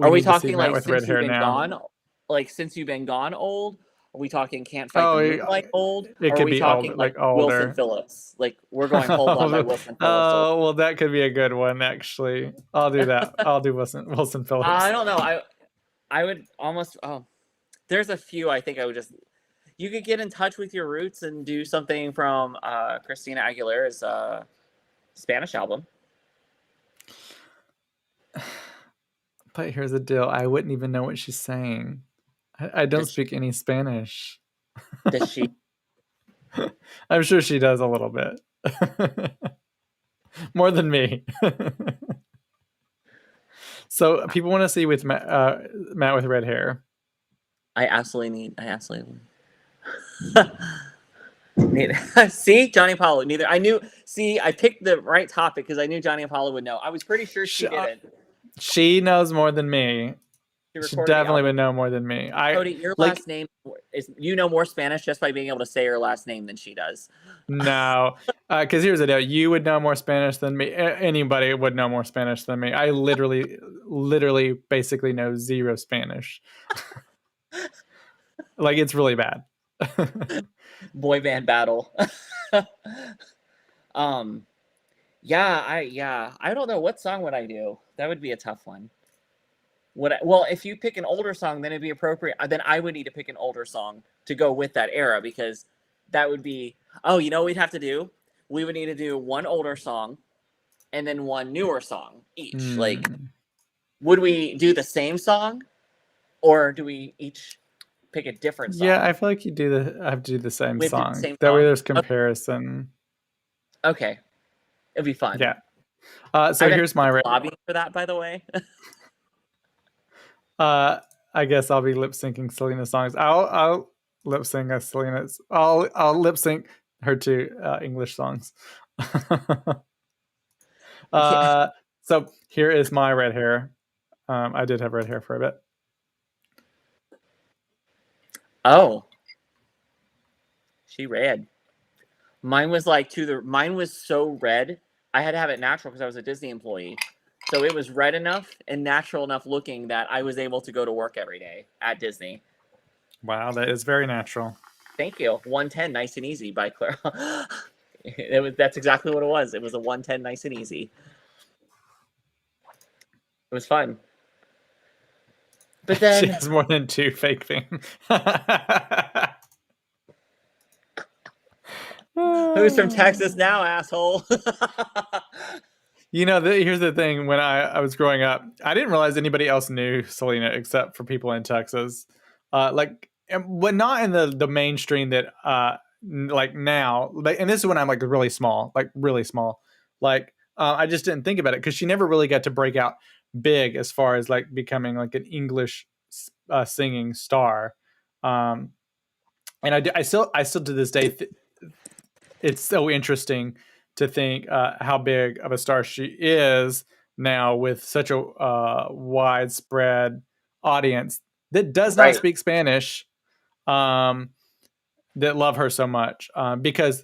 Speaker 4: Are we
Speaker 3: need to see
Speaker 4: talking
Speaker 3: Matt
Speaker 4: like
Speaker 3: with red
Speaker 4: since you've
Speaker 3: hair
Speaker 4: been
Speaker 3: now.
Speaker 4: gone? Like since you've been gone old? Are we talking Can't Fight the Moonlight old?
Speaker 3: It
Speaker 4: Or
Speaker 3: could
Speaker 4: are we
Speaker 3: be
Speaker 4: talking
Speaker 3: old,
Speaker 4: like
Speaker 3: older.
Speaker 4: Wilson Phillips? Like we're going Hold On by Wilson Phillips.
Speaker 3: Oh, well, that could be a good one, actually. I'll do that. I'll do Wilson Phillips.
Speaker 4: I don't know. I would almost. Oh, there's a few. I think I would just. You could get in touch with your roots and do something from Christina Aguilera's Spanish album.
Speaker 3: But here's the deal. I wouldn't even know what she's saying. I don't speak any Spanish.
Speaker 4: Does she?
Speaker 3: I'm sure she does a little bit. More than me. So people want to see with Matt with red hair.
Speaker 4: I absolutely need. See, Johnny Apollo. Neither. I knew. See, I picked the right topic because I knew Johnny Apollo would know. I was pretty sure she didn't.
Speaker 3: She knows more than me. She definitely would know more than me.
Speaker 4: Cody, your last name is. You know more Spanish just by being able to say her last name than she does.
Speaker 3: No, because here's the deal. You would know more Spanish than me. Anybody would know more Spanish than me. I literally, basically know zero Spanish. Like, it's really bad.
Speaker 4: Boy band battle. Yeah, I don't know, what song would I do? That would be a tough one. Well, if you pick an older song, then it'd be appropriate. Then I would need to pick an older song to go with that era, because that would be. Oh, you know what we'd have to do? We would need to do one older song, and then one newer song each. Like, would we do the same song, or do we each pick a different song?
Speaker 3: Yeah, I feel like I have to do the same song.
Speaker 4: Same
Speaker 3: that
Speaker 4: song?
Speaker 3: way, there's comparison.
Speaker 4: Okay, it'd be fun.
Speaker 3: Yeah. So here's my
Speaker 4: lobbying for that, by the way.
Speaker 3: I guess I'll be lip syncing Selena songs. I'll lip sync Selena's. I'll lip sync her to English songs. So here is my red hair. I did have red hair for a bit.
Speaker 4: Oh, she red. Mine was like mine was so red. I had to have it natural because I was a Disney employee. So it was red enough and natural enough looking that I was able to go to work every day at Disney.
Speaker 3: Wow, that is very natural.
Speaker 4: Thank you. 110, nice and easy by Claire. That's exactly what it was. It was a 110, nice and easy. It was fun. But then
Speaker 3: she has more than 2 fake things.
Speaker 4: Who's from Texas now, asshole?
Speaker 3: You know, here's the thing. When I was growing up, I didn't realize anybody else knew Selena except for people in Texas. But not in the mainstream that like now. And this is when I'm like really small. I just didn't think about it because she never really got to break out big as far as like becoming like an English singing star. And I still to this day it's so interesting to think how big of a star she is now with such a widespread audience that does not speak Spanish, that love her so much, because,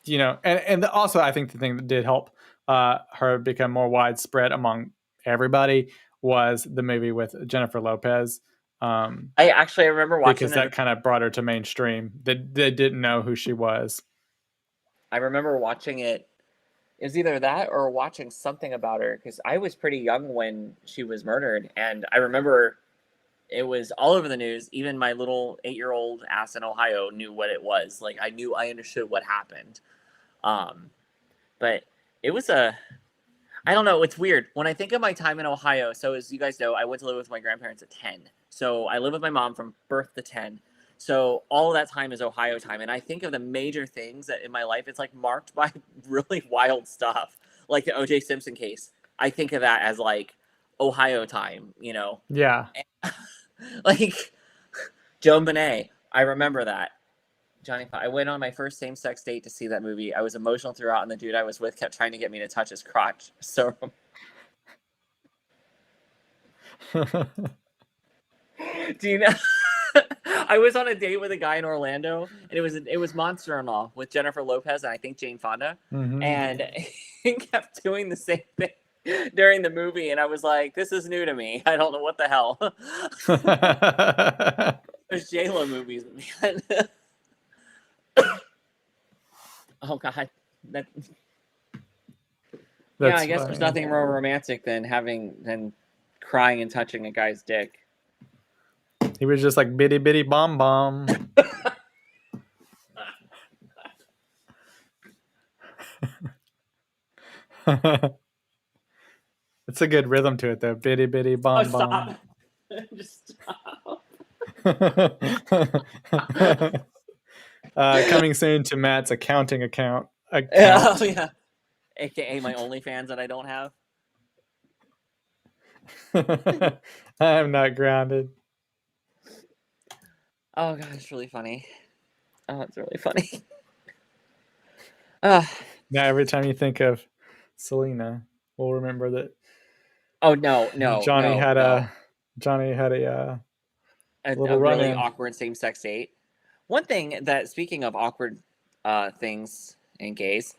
Speaker 3: you know, and also I think the thing that did help her become more widespread among everybody was the movie with Jennifer Lopez.
Speaker 4: I remember watching
Speaker 3: because that kind of brought her to mainstream. They didn't know who she was.
Speaker 4: I remember watching it. It was either that or watching something about her because I was pretty young when she was murdered, and I remember it was all over the news. Even my little 8-year-old ass in Ohio knew what it was. Like I understood what happened. But it was I don't know. It's weird when I think of my time in Ohio. So as you guys know, I went to live with my grandparents at 10. So I lived with my mom from birth to 10. So all of that time is Ohio time. And I think of the major things that in my life, it's like marked by really wild stuff. Like the OJ Simpson case. I think of that as like Ohio time, you know?
Speaker 3: Yeah.
Speaker 4: Like Joan Benet. I remember that. Johnny, I went on my first same-sex date to see that movie. I was emotional throughout, and the dude I was with kept trying to get me to touch his crotch. So, do you know? I was on a date with a guy in Orlando, and it was Monster-in-Law with Jennifer Lopez and I think Jane Fonda, and he kept doing the same thing during the movie, and I was like, "This is new to me. I don't know what the hell." There's J-Lo movies, man. Oh God, that. Yeah, I guess
Speaker 3: funny.
Speaker 4: there's nothing more romantic than crying and touching a guy's dick.
Speaker 3: He was just like bitty bitty bomb bomb. It's a good rhythm to it though. Bitty bitty bomb bomb.
Speaker 4: Just stop.
Speaker 3: Coming soon to Matt's accounting account.
Speaker 4: Oh, yeah. AKA my OnlyFans that I don't have.
Speaker 3: I'm not grounded.
Speaker 4: Oh God, it's really funny. Oh, it's really funny.
Speaker 3: Now every time you think of Selena, we'll remember that.
Speaker 4: Oh no,
Speaker 3: Johnny had a little
Speaker 4: really
Speaker 3: run-in.
Speaker 4: awkward same-sex date. One thing that, speaking of awkward things and gays,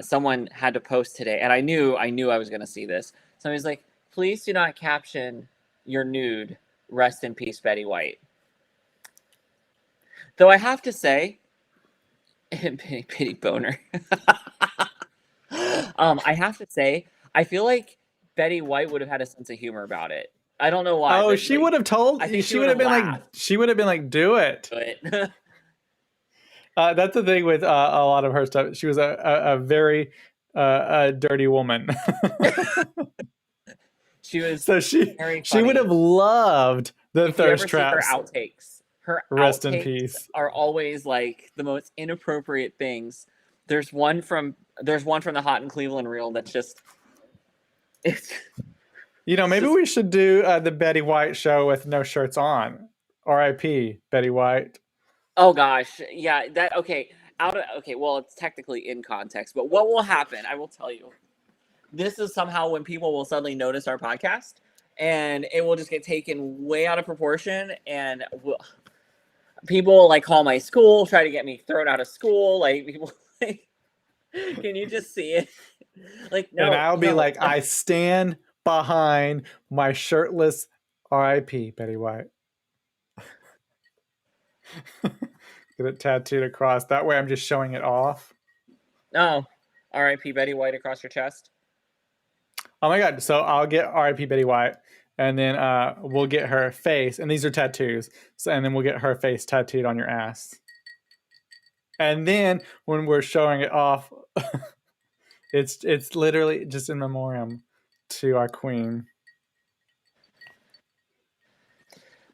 Speaker 4: someone had to post today, and I knew I was going to see this. Somebody's like, "Please do not caption your nude. Rest in peace, Betty White." Though I have to say, pity boner. I have to say, I feel like Betty White would have had a sense of humor about it. I don't know why.
Speaker 3: Oh, she would have told. She would have been
Speaker 4: laughed.
Speaker 3: like, "Do it." That's the thing with a lot of her stuff. She was a very dirty woman.
Speaker 4: She was
Speaker 3: so she would have loved the thirst traps.
Speaker 4: Her outtakes.
Speaker 3: Rest in peace.
Speaker 4: Are always like the most inappropriate things. There's one from the Hot in Cleveland reel that's just. It's.
Speaker 3: Maybe we should do the Betty White show with no shirts on. R.I.P. Betty White.
Speaker 4: Oh gosh, yeah. That okay. Well, it's technically in context, but what will happen? I will tell you. This is somehow when people will suddenly notice our podcast, and it will just get taken way out of proportion, and people will like call my school, try to get me thrown out of school. Like people, like, can you just see it? Like, no,
Speaker 3: and I'll be like, I stand behind my shirtless R.I.P. Betty White. Get it tattooed across. That way I'm just showing it off.
Speaker 4: Oh, R.I.P. Betty White across your chest.
Speaker 3: Oh my God. So I'll get R.I.P. Betty White, and then we'll get her face, and these are tattoos. And then we'll get her face tattooed on your ass. And then when we're showing it off, it's literally just in memoriam to our queen.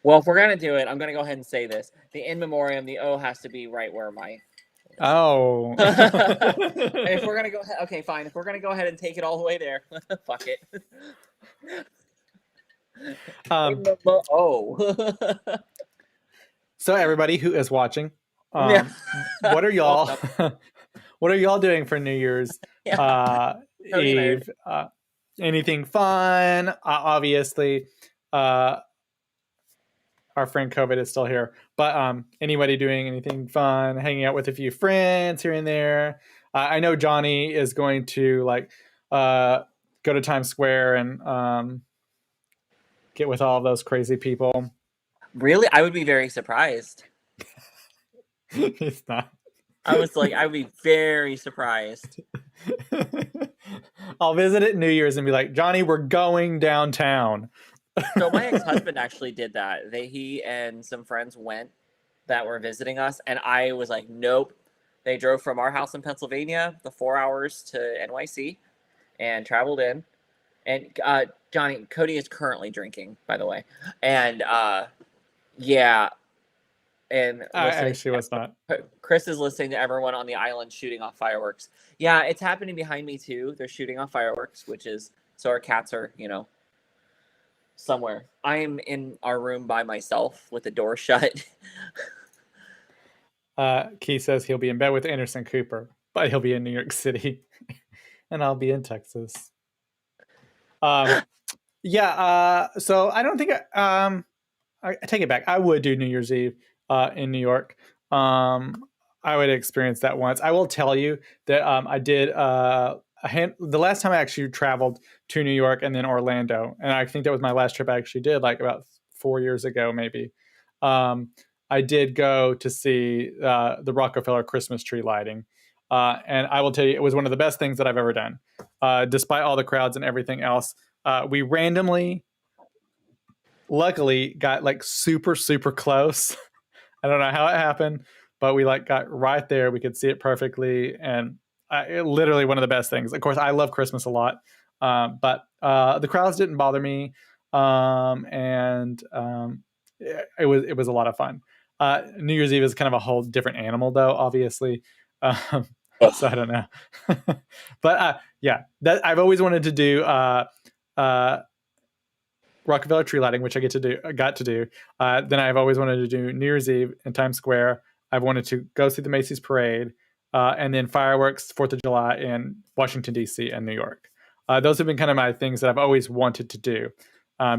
Speaker 4: Well, if we're gonna do it, I'm gonna go ahead and say this: the in memoriam, the O has to be right where my.
Speaker 3: Oh.
Speaker 4: If we're gonna go ahead, okay, fine. If we're gonna go ahead and take it all the way there, fuck it.
Speaker 3: So everybody who is watching, what are y'all? What are y'all doing for New Year's Eve? Anything fun? Obviously, our friend COVID is still here, but anybody doing anything fun? Hanging out with a few friends here and there. I know Johnny is going to like go to Times Square and get with all those crazy people.
Speaker 4: Really? I would be very surprised.
Speaker 3: He's not.
Speaker 4: I was like, I would be very surprised.
Speaker 3: I'll visit at New Year's and be like, Johnny, we're going downtown.
Speaker 4: So my ex-husband actually did that. He and some friends went that were visiting us, and I was like, nope. They drove from our house in Pennsylvania, the 4 hours to NYC, and traveled in. And Johnny, Cody is currently drinking, by the way. And yeah, and
Speaker 3: I actually was not.
Speaker 4: Chris is listening to everyone on the island shooting off fireworks. Yeah, it's happening behind me too. They're shooting off fireworks, which is so our cats are, somewhere. I am in our room by myself with the door shut.
Speaker 3: Key says he'll be in bed with Anderson Cooper, but he'll be in New York City, and I'll be in Texas. Yeah. So I don't think I take it back. I would do New Year's Eve in New York. I would experience that once. I will tell you that I did the last time I actually traveled to New York and then Orlando, and I think that was my last trip I actually did, like about 4 years ago, maybe. I did go to see the Rockefeller Christmas tree lighting, and I will tell you, it was one of the best things that I've ever done, despite all the crowds and everything else. We randomly, luckily, got like super, super close. I don't know how it happened, but we like got right there. We could see it perfectly, and literally one of the best things. Of course, I love Christmas a lot, but the crowds didn't bother me, and it was a lot of fun. New Year's Eve is kind of a whole different animal, though, obviously. So I don't know, but yeah, that I've always wanted to do. Rockefeller tree lighting, which I got to do. Then I've always wanted to do New Year's Eve in Times Square. I've wanted to go see the Macy's parade, and then fireworks 4th of July in Washington, D.C. and New York. Those have been kind of my things that I've always wanted to do,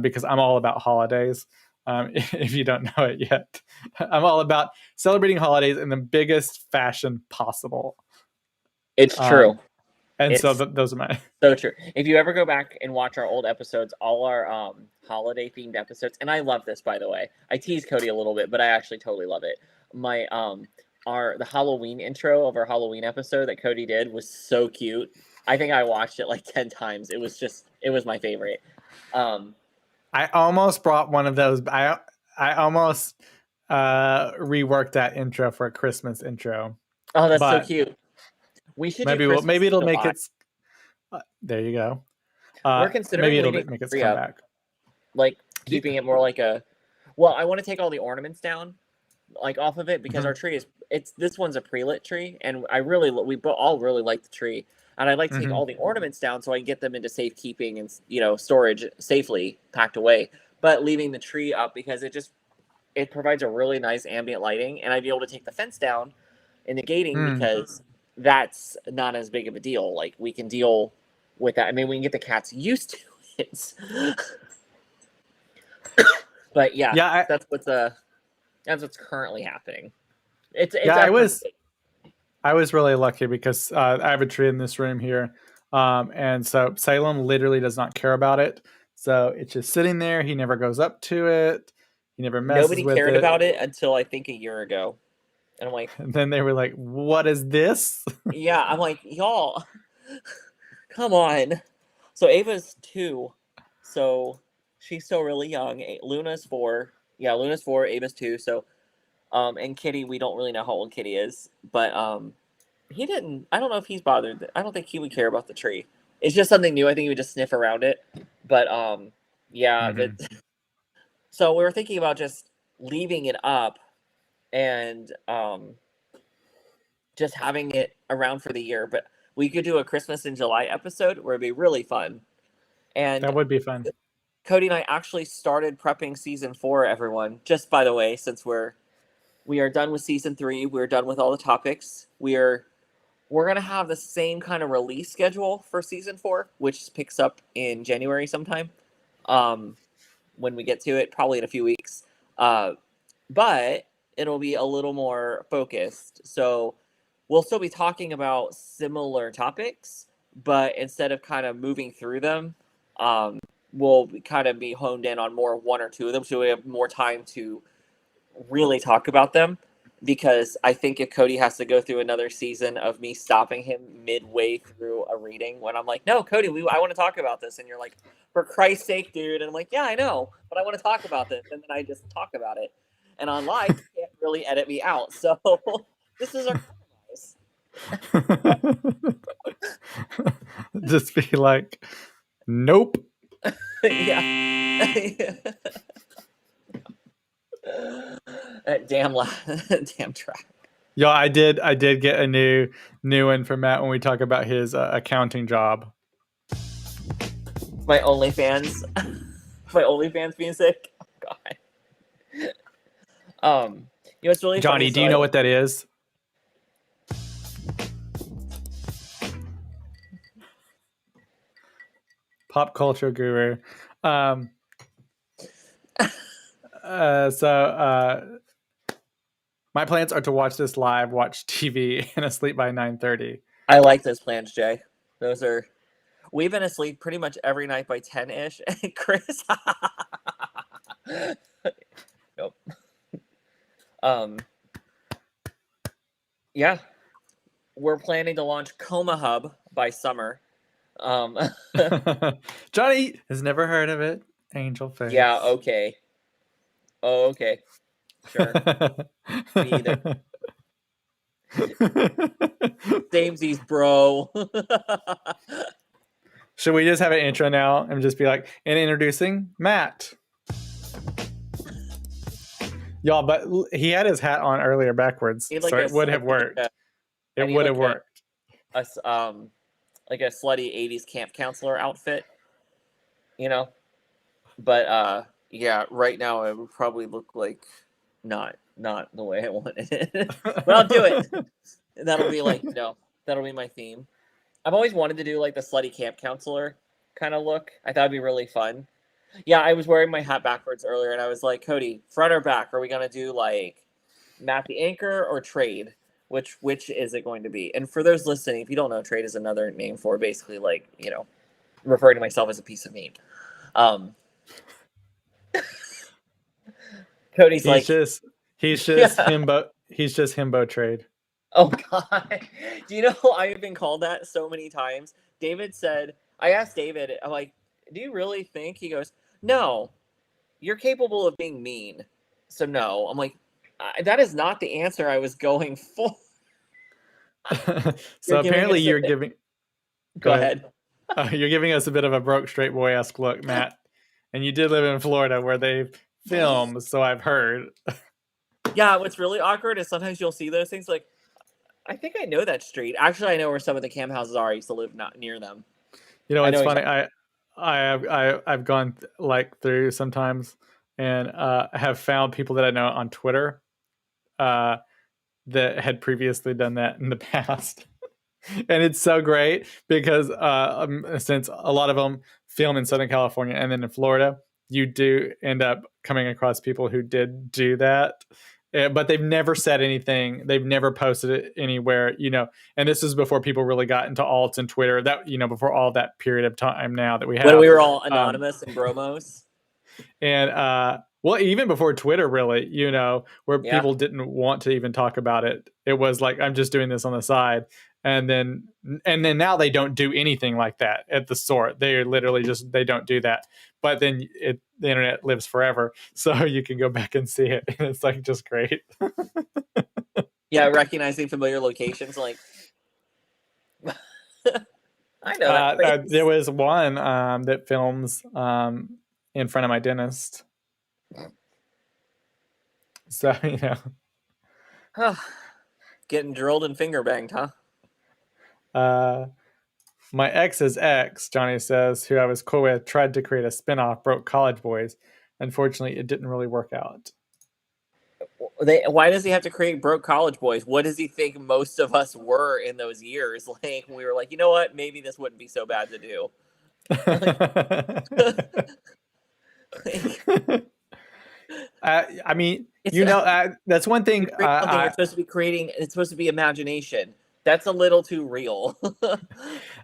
Speaker 3: because I'm all about holidays. If you don't know it yet, I'm all about celebrating holidays in the biggest fashion possible.
Speaker 4: It's true.
Speaker 3: And
Speaker 4: It's
Speaker 3: so those are my...
Speaker 4: So true. If you ever go back and watch our old episodes, all our holiday themed episodes, and I love this, by the way. I tease Cody a little bit, but I actually totally love it. My the Halloween intro of our Halloween episode that Cody did was so cute. I think I watched it like 10 times. It was my favorite.
Speaker 3: I almost brought one of those. I almost reworked that intro for a Christmas intro.
Speaker 4: Oh, that's so cute. We should
Speaker 3: maybe it'll make its. There you go.
Speaker 4: We're considering
Speaker 3: maybe it'll make its comeback.
Speaker 4: Like keeping it more like a. Well, I want to take all the ornaments down, like off of it, because our tree this one's a pre-lit tree, and we all really like the tree, and I'd like to take all the ornaments down so I can get them into safekeeping and storage safely packed away, but leaving the tree up because it provides a really nice ambient lighting, and I'd be able to take the fence down and the gating because that's not as big of a deal. Like we can deal with that. I mean, we can get the cats used to it. But that's what's currently happening.
Speaker 3: I was really lucky because I have a tree in this room here, and so Salem literally does not care about it. So it's just sitting there. He never goes up to it. He never messes with it.
Speaker 4: Nobody cared about it until I think a year ago. And I'm like,
Speaker 3: and then they were like, "What is this?"
Speaker 4: Yeah, I'm like, y'all, come on. So Ava's 2, so she's still really young. Luna's 4. Yeah, Luna's 4. Ava's 2. So, and Kitty, we don't really know how old Kitty is, but he didn't. I don't know if he's bothered. I don't think he would care about the tree. It's just something new. I think he would just sniff around it. But yeah. So we were thinking about just leaving it up and just having it around for the year, but we could do a Christmas in July episode where it'd be really fun. And
Speaker 3: that would be fun.
Speaker 4: Cody and I actually started prepping season 4, everyone. Just by the way, since we are done with season 3, we're done with all the topics. We're gonna have the same kind of release schedule for season 4, which picks up in January sometime. When we get to it, probably in a few weeks. But it'll be a little more focused. So we'll still be talking about similar topics, but instead of kind of moving through them, we'll kind of be honed in on more one or two of them, so we have more time to really talk about them. Because I think if Cody has to go through another season of me stopping him midway through a reading when I'm like, no, Cody, I want to talk about this. And you're like, for Christ's sake, dude. And I'm like, yeah, I know, but I want to talk about this. And then I just talk about it. And on live, you can't really edit me out. So this is our compromise.
Speaker 3: Just be like, nope.
Speaker 4: Yeah. That damn track.
Speaker 3: Yo, I did get a new one from Matt when we talk about his accounting job.
Speaker 4: My OnlyFans, my OnlyFans being sick. Oh, God. You know, it's really
Speaker 3: Johnny.
Speaker 4: funny,
Speaker 3: Do you know what that is? Pop culture guru. My plans are to watch this live, watch TV, and asleep by 9:30.
Speaker 4: I like those plans, Jay. Those are. We've been asleep pretty much every night by 10-ish. And Chris. Nope. Yeah. We're planning to launch Coma Hub by summer.
Speaker 3: Johnny has never heard of it. Angel face.
Speaker 4: Yeah, okay. Oh, okay. Sure. Me either. Samesies, bro.
Speaker 3: Should we just have an intro now and just be like, and introducing Matt? Y'all, but he had his hat on earlier backwards,
Speaker 4: Like
Speaker 3: so it would have worked. It would have worked.
Speaker 4: Like a slutty 80s camp counselor outfit, you know? But yeah, right now it would probably look like not the way I wanted it. But I'll do it. That'll be like, that'll be my theme. I've always wanted to do like the slutty camp counselor kind of look. I thought it'd be really fun. Yeah, I was wearing my hat backwards earlier and I was like, Cody, front or back? Are we gonna do like Matt the Anchor or Trade? Which is it going to be? And for those listening, if you don't know, Trade is another name for basically like, referring to myself as a piece of meat. Cody's
Speaker 3: he's just himbo. He's just himbo Trade.
Speaker 4: Oh God. Do you know I've been called that so many times? David said, I asked David, I'm like, do you really think? He goes, no, you're capable of being mean. So no. I'm like, that is not the answer I was going for.
Speaker 3: So apparently you're giving.
Speaker 4: Go ahead.
Speaker 3: You're giving us a bit of a broke straight boy-esque look, Matt. And you did live in Florida where they film, so I've heard.
Speaker 4: Yeah, what's really awkward is sometimes you'll see those things like, I think I know that street. Actually, I know where some of the camp houses are. I used to live not near them.
Speaker 3: You know, it's funny. I've gone like through sometimes and have found people that I know on Twitter that had previously done that in the past. And it's so great because since a lot of them film in Southern California and then in Florida, you do end up coming across people who did do that. But they've never said anything. They've never posted it anywhere, and this is before people really got into alts and Twitter, that, before all that period of time now that we have.
Speaker 4: When we were all anonymous and bromos.
Speaker 3: And, well, even before Twitter, really, where people didn't want to even talk about it. It was like, I'm just doing this on the side. And then now they don't do anything like that at the sort. They are literally they don't do that. But then the internet lives forever, so you can go back and see it, and it's like just great.
Speaker 4: Yeah, recognizing familiar locations, like I know that.
Speaker 3: There was one that films in front of my dentist. So
Speaker 4: getting drilled and finger banged, huh?
Speaker 3: My ex's ex, Johnny says, who I was cool with, tried to create a spinoff, Broke College Boys. Unfortunately, it didn't really work out.
Speaker 4: Why does he have to create Broke College Boys? What does he think most of us were in those years? Like, we were like, you know what? Maybe this wouldn't be so bad to do.
Speaker 3: I mean, that's one thing.
Speaker 4: You're supposed to be creating. It's supposed to be imagination. That's a little too real.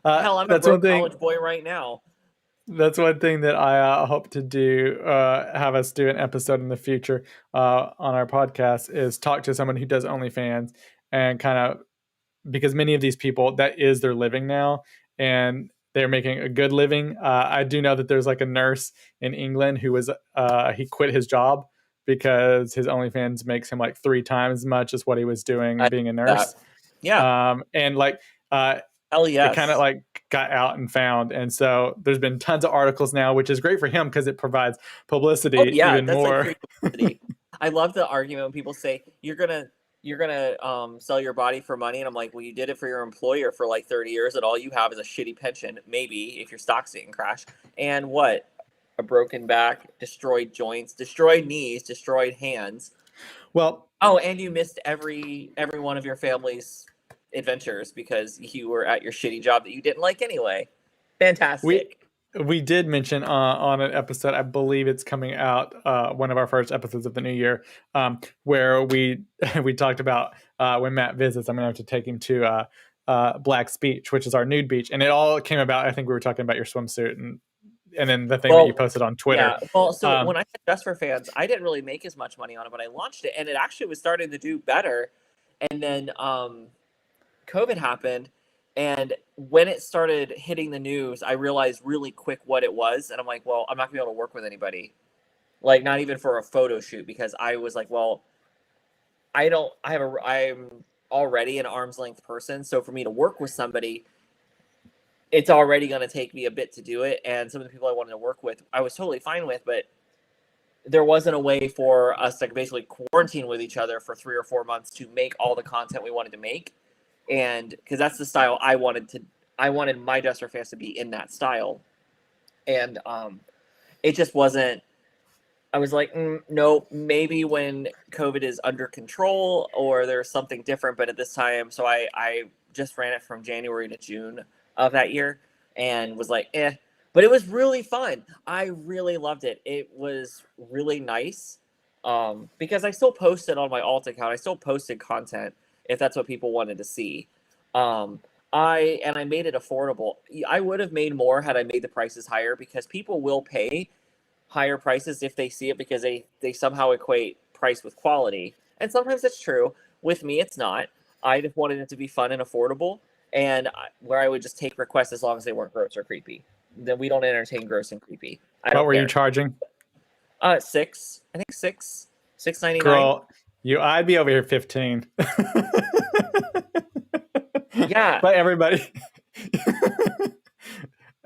Speaker 4: Hell, I'm a
Speaker 3: That's one
Speaker 4: broke
Speaker 3: thing.
Speaker 4: college boy right now.
Speaker 3: That's one thing that I hope to do. Have us do an episode in the future on our podcast is talk to someone who does OnlyFans and kind of because many of these people that is their living now and they're making a good living. I do know that there's like a nurse in England who was he quit his job because his OnlyFans makes him like 3 times as much as what he was doing
Speaker 4: I
Speaker 3: being a
Speaker 4: love that.
Speaker 3: nurse.
Speaker 4: Yeah.
Speaker 3: And like
Speaker 4: Hell
Speaker 3: it kind of
Speaker 4: yes.
Speaker 3: like got out and found. And so there's been tons of articles now, which is great for him because it provides publicity
Speaker 4: Oh yeah,
Speaker 3: even
Speaker 4: that's like
Speaker 3: more.
Speaker 4: free publicity. I love the argument when people say you're gonna sell your body for money, and I'm like, well, you did it for your employer for like 30 years, and all you have is a shitty pension, maybe if your stocks didn't crash, and what? A broken back, destroyed joints, destroyed knees, destroyed hands.
Speaker 3: Well,
Speaker 4: oh, and you missed every one of your family's adventures because you were at your shitty job that you didn't like anyway. Fantastic.
Speaker 3: we did mention on an episode, I believe it's coming out, one of our first episodes of the new year, where we we talked about when Matt visits, I'm gonna have to take him to Black's Beach, which is our nude beach, and it all came about. I think we were talking about your swimsuit and then the thing that you posted on Twitter.
Speaker 4: Yeah. Well, so when I had Just for Fans, I didn't really make as much money on it, but I launched it, and it actually was starting to do better. And then COVID happened, and when it started hitting the news, I realized really quick what it was, and I'm like, well, I'm not gonna be able to work with anybody, like not even for a photo shoot, because I was like, well, I'm already an arm's length person, so for me to work with somebody, it's already going to take me a bit to do it. And some of the people I wanted to work with, I was totally fine with, but there wasn't a way for us to basically quarantine with each other for 3 or 4 months to make all the content we wanted to make. And because that's the style I wanted my Just for Fans to be in that style. And it just wasn't, I was like, no, maybe when COVID is under control or there's something different, but at this time, so I just ran it from January to June of that year and was like, but it was really fun. I really loved it. It was really nice because I still posted on my alt account. I still posted content if that's what people wanted to see. I made it affordable. I would have made more had I made the prices higher because people will pay higher prices if they see it because they somehow equate price with quality. And sometimes it's true. With me, it's not. I just wanted it to be fun and affordable. And where I would just take requests as long as they weren't gross or creepy. Then we don't entertain gross and creepy.
Speaker 3: What were you charging?
Speaker 4: $6. I think $6.99.
Speaker 3: Girl, I'd be over here 15.
Speaker 4: Yeah.
Speaker 3: But everybody,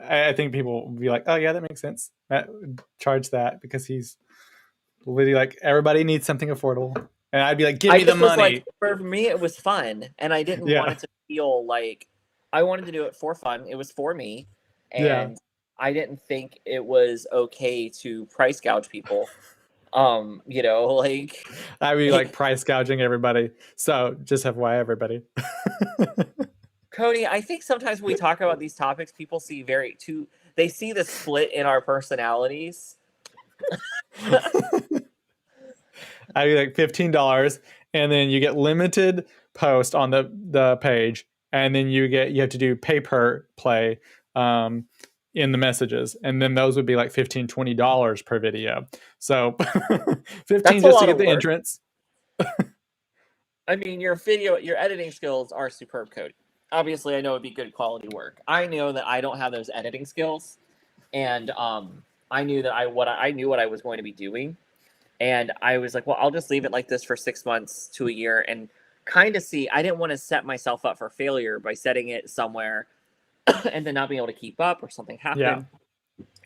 Speaker 3: I think people will be like, oh yeah, that makes sense. Matt would charge that because he's literally like, everybody needs something affordable. And I'd be like, give me the money.
Speaker 4: Like, for me, it was fun. And I didn't want it to feel like I wanted to do it for fun. It was for me. And I didn't think it was okay to price gouge people. Like
Speaker 3: I'd be like price gouging everybody. So just FYI, everybody.
Speaker 4: Cody, I think sometimes when we talk about these topics, people see they see the split in our personalities.
Speaker 3: I'd be like $15, and then you get limited post on the page, and then you have to do pay per play in the messages, and then those would be like $15-$20 per video. So 15 just to get the entrance.
Speaker 4: I mean, your editing skills are superb, Cody. Obviously, I know it'd be good quality work. I know that I don't have those editing skills, and I knew that I knew what I was going to be doing. And I was like, well, I'll just leave it like this for 6 months to a year and kind of see. I didn't want to set myself up for failure by setting it somewhere and then not being able to keep up or something happen.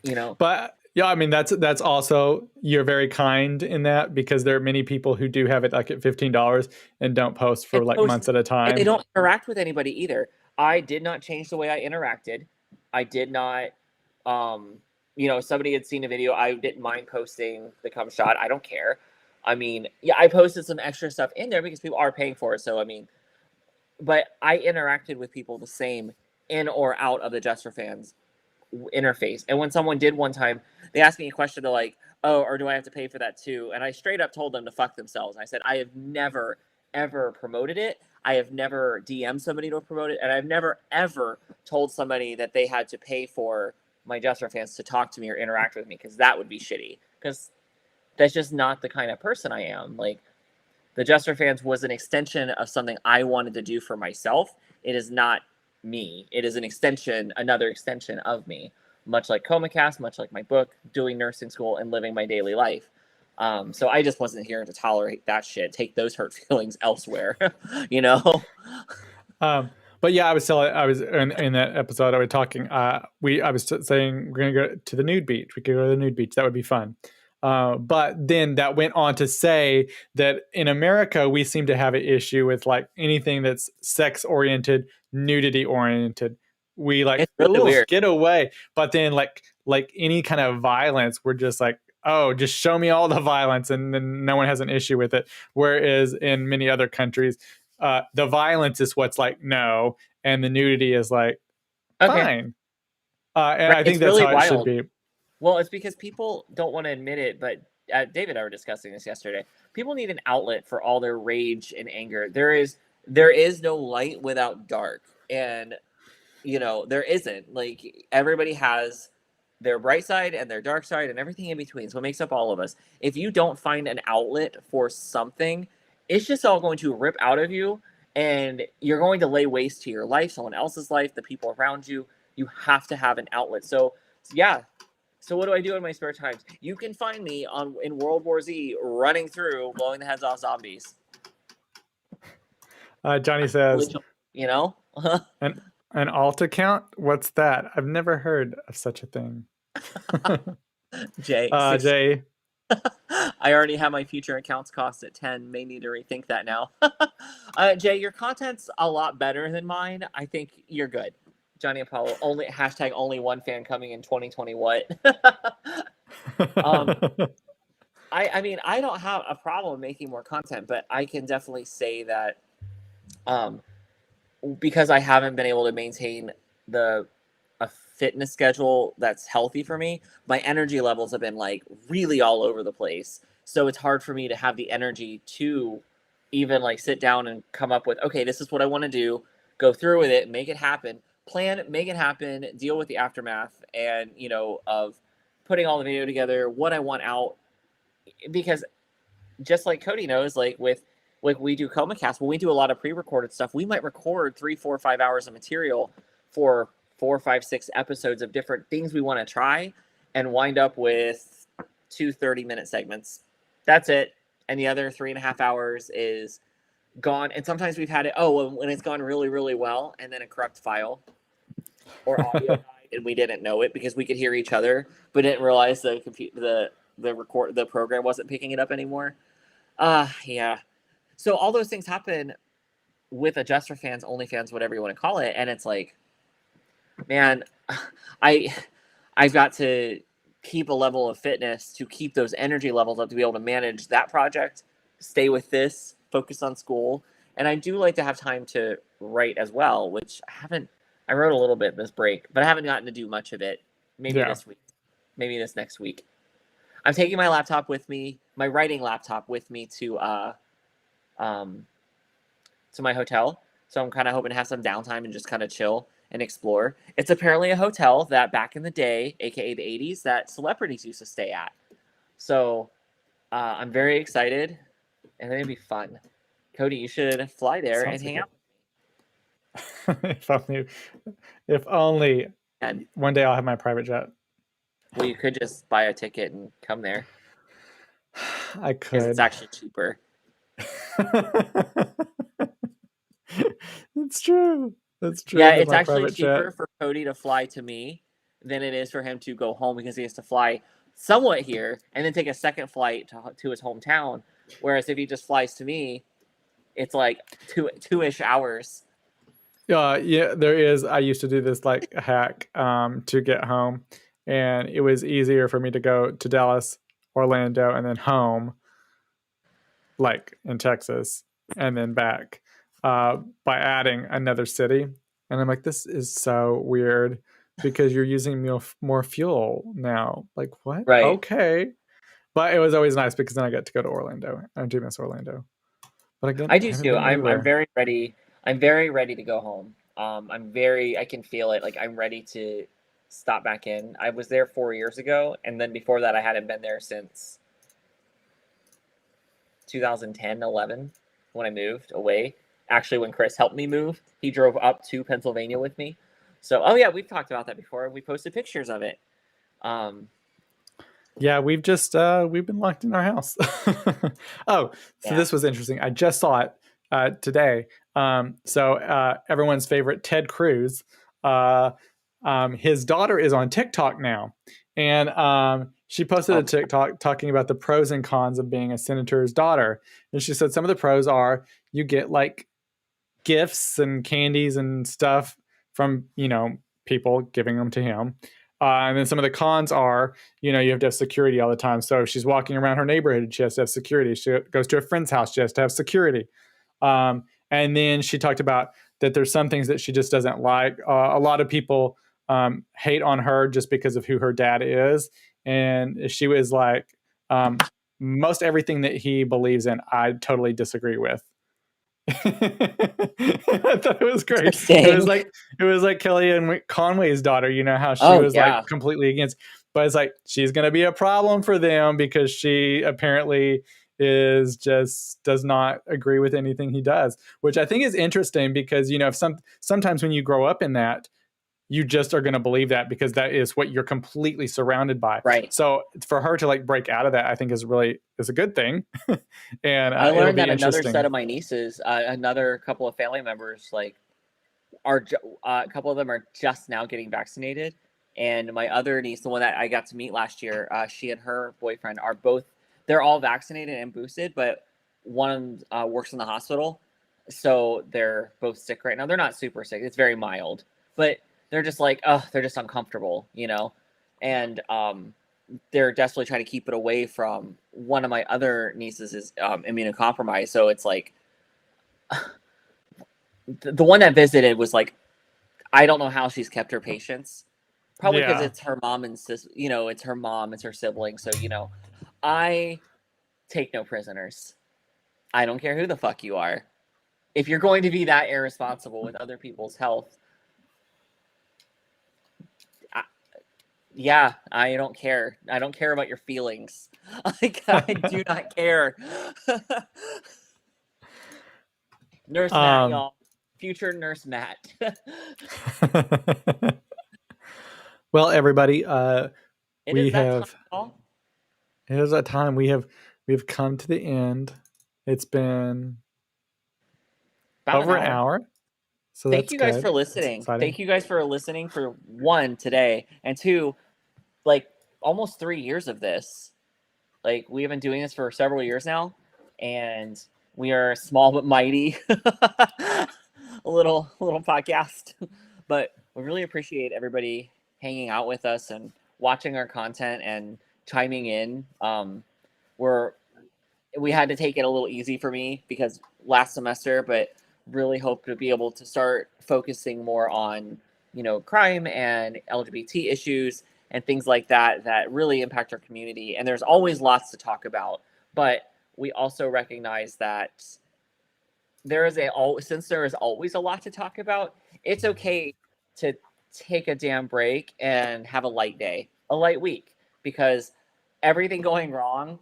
Speaker 4: Yeah.
Speaker 3: But yeah, I mean, that's also, you're very kind in that because there are many people who do have it like at $15 and don't post for months at a time.
Speaker 4: And they don't interact with anybody either. I did not change the way I interacted. I did not, somebody had seen a video. I didn't mind posting the cum shot. I don't care. I mean, yeah, I posted some extra stuff in there because people are paying for it. So, I mean, but I interacted with people the same in or out of the Just for Fans interface. And when someone did one time, they asked me a question. They're like, oh, or do I have to pay for that too? And I straight up told them to fuck themselves. I said, I have never, ever promoted it. I have never DM'd somebody to promote it, and I've never ever told somebody that they had to pay for my Jester fans to talk to me or interact with me, because that would be shitty. Because that's just not the kind of person I am. Like, the Jester fans was an extension of something I wanted to do for myself. It is not me. It is an extension, another extension of me. Much like ComaCast, much like my book, doing nursing school and living my daily life. So I just wasn't here to tolerate that shit. Take those hurt feelings elsewhere, you know?
Speaker 3: But yeah, I was in that episode. I was talking. I was saying we're gonna go to the nude beach. We could go to the nude beach. That would be fun. But then that went on to say that in America we seem to have an issue with like anything that's sex oriented, nudity oriented. We like,
Speaker 4: It's really weird.
Speaker 3: Get away. But then like any kind of violence, we're just like, oh, just show me all the violence, and then no one has an issue with it. Whereas in many other countries, the violence is what's like no, and the nudity is like fine. And
Speaker 4: Right.
Speaker 3: I think
Speaker 4: It's
Speaker 3: that's
Speaker 4: really
Speaker 3: how it should
Speaker 4: wild.
Speaker 3: be.
Speaker 4: Well, it's because people don't want to admit it, but David and I were discussing this yesterday. People need an outlet for all their rage and anger. There is no light without dark, and there isn't. Like, everybody has their bright side and their dark side and everything in between. So it makes up all of us. If you don't find an outlet for something, it's just all going to rip out of you, and you're going to lay waste to your life, someone else's life, the people around you. You have to have an outlet. So yeah. So what do I do in my spare times? You can find me in World War Z running through, blowing the heads off zombies.
Speaker 3: Johnny says, an alt account? What's that? I've never heard of such a thing.
Speaker 4: Jay.
Speaker 3: Jay.
Speaker 4: I already have my future accounts cost at 10. May need to rethink that now. Jay, your content's a lot better than mine. I think you're good. Johnny Apollo, only one fan coming in 2020. What? I mean, I don't have a problem making more content, but I can definitely say that because I haven't been able to maintain a fitness schedule that's healthy for me, my energy levels have been like really all over the place. So it's hard for me to have the energy to even like sit down and come up with, okay, this is what I want to do, go through with it, make it happen, plan, make it happen, deal with the aftermath, and of putting all the video together, what I want out. Because just like Cody knows, like we do ComaCast, when we do a lot of pre-recorded stuff, we might record 3, 4, 5 hours of material for 4, 5, 6 episodes of different things we want to try, and wind up with 2 30-minute segments. That's it. And the other 3.5 hours is gone. And sometimes we've had it, when it's gone really, really well, and then a corrupt file or audio died, and we didn't know it because we could hear each other, but didn't realize the program wasn't picking it up anymore. Yeah. So all those things happen with Adjuster fans, OnlyFans, whatever you want to call it, and it's like, man, I've got to keep a level of fitness to keep those energy levels up to be able to manage that project, stay with this, focus on school, and I do like to have time to write as well, which I wrote a little bit this break, but I haven't gotten to do much of it. Maybe this week, maybe this next week. I'm taking my laptop with me, my writing laptop with me to my hotel. So I'm kind of hoping to have some downtime and just kind of chill and explore. It's apparently a hotel that back in the day, aka the 80s, that celebrities used to stay at. So I'm very excited, and it'll be fun. Cody, you should fly there and hang out.
Speaker 3: If only one day I'll have my private jet.
Speaker 4: Well, you could just buy a ticket and come there.
Speaker 3: I could.
Speaker 4: Because it's actually cheaper.
Speaker 3: It's true. That's true.
Speaker 4: Yeah, it's actually cheaper for Cody to fly to me than it is for him to go home, because he has to fly somewhat here and then take a second flight to his hometown. Whereas if he just flies to me, it's like two-ish hours.
Speaker 3: Yeah, there is. I used to do this like hack to get home, and it was easier for me to go to Dallas, Orlando, and then home, like in Texas, and then back by adding another city. And I'm like, this is so weird because you're using more fuel now. Like, what?
Speaker 4: Right.
Speaker 3: Okay. But it was always nice because then I got to go to Orlando. I do miss Orlando. But again,
Speaker 4: I do
Speaker 3: haven't
Speaker 4: too.
Speaker 3: been
Speaker 4: I'm
Speaker 3: anywhere.
Speaker 4: very ready. I'm very ready to go home. I can feel it. Like I'm ready to stop back in. I was there 4 years ago, and then before that, I hadn't been there since 2010, 11, when I moved away. Actually, when Chris helped me move, he drove up to Pennsylvania with me. So, oh yeah, we've talked about that before. We posted pictures of it.
Speaker 3: Yeah, we've been locked in our house. Oh, so
Speaker 4: Yeah.
Speaker 3: this was interesting. I just saw it today. Everyone's favorite Ted Cruz, his daughter is on TikTok now, and she posted a TikTok talking about the pros and cons of being a senator's daughter. And she said some of the pros are you get like gifts and candies and stuff from people giving them to him. And then some of the cons are, you have to have security all the time. So if she's walking around her neighborhood, she has to have security. She goes to a friend's house, she has to have security. And then she talked about that there's some things that she just doesn't like. A lot of people hate on her just because of who her dad is. And she was like, most everything that he believes in, I totally disagree with. I thought it was great. It was like Kellyanne Conway's daughter, how she was like completely against, but it's like she's going to be a problem for them because she apparently does not agree with anything he does, which I think is interesting because if sometimes when you grow up in that, you just are going to believe that because that is what you're completely surrounded by.
Speaker 4: Right.
Speaker 3: So for her to like break out of that, I think is a good thing. And
Speaker 4: I learned that another set of my nieces, another couple of family members, like a couple of them are just now getting vaccinated. And my other niece, the one that I got to meet last year, she and her boyfriend they're all vaccinated and boosted, but one of them works in the hospital. So they're both sick right now. They're not super sick. It's very mild, but they're just like, they're just uncomfortable, and they're desperately trying to keep it away from one of my other nieces is immunocompromised. So it's like the one that visited was like, I don't know how she's kept her patience. Probably because it's her mom and it's her mom, it's her sibling. So, I take no prisoners. I don't care who the fuck you are. If you're going to be that irresponsible with other people's health, I don't care. I don't care about your feelings. I do not care. Nurse Matt, y'all. Future Nurse Matt.
Speaker 3: Well, everybody,
Speaker 4: it is
Speaker 3: that time. We've come to the end. It's been about over an hour. So
Speaker 4: thank you guys for listening. Thank you guys for listening for one today, and two, like almost 3 years of this. Like we have been doing this for several years now, and we are small but mighty. A little podcast, but we really appreciate everybody hanging out with us and watching our content and chiming in. We had to take it a little easy for me because last semester, but really hope to be able to start focusing more on, crime and LGBT issues and things like that really impact our community. And there's always lots to talk about, but we also recognize that since there is always a lot to talk about, it's okay to take a damn break and have a light day, a light week, because everything going wrong,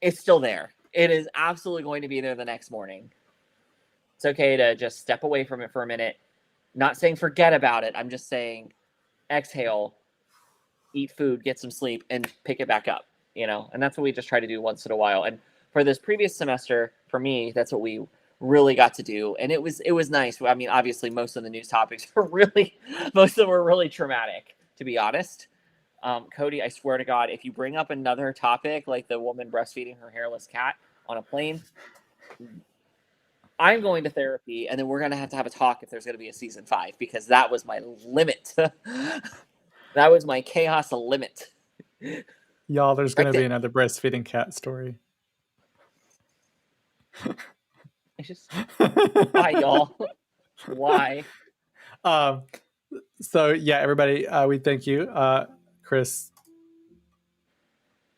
Speaker 4: it's still there. It is absolutely going to be there the next morning. It's okay to just step away from it for a minute. Not saying forget about it. I'm just saying exhale, eat food, get some sleep, and pick it back up, And that's what we just try to do once in a while. And for this previous semester, for me, that's what we really got to do. And it was nice. I mean, obviously, most of the news topics most of them were really traumatic, to be honest. Cody, I swear to God, if you bring up another topic like the woman breastfeeding her hairless cat on a plane, I'm going to therapy, and then we're going to have a talk if there's going to be a season 5, because that was my limit. That was my chaos limit.
Speaker 3: Y'all, there's going to be another breastfeeding cat story.
Speaker 4: It's just, why, y'all? Why?
Speaker 3: So, yeah, everybody, we thank you. Chris,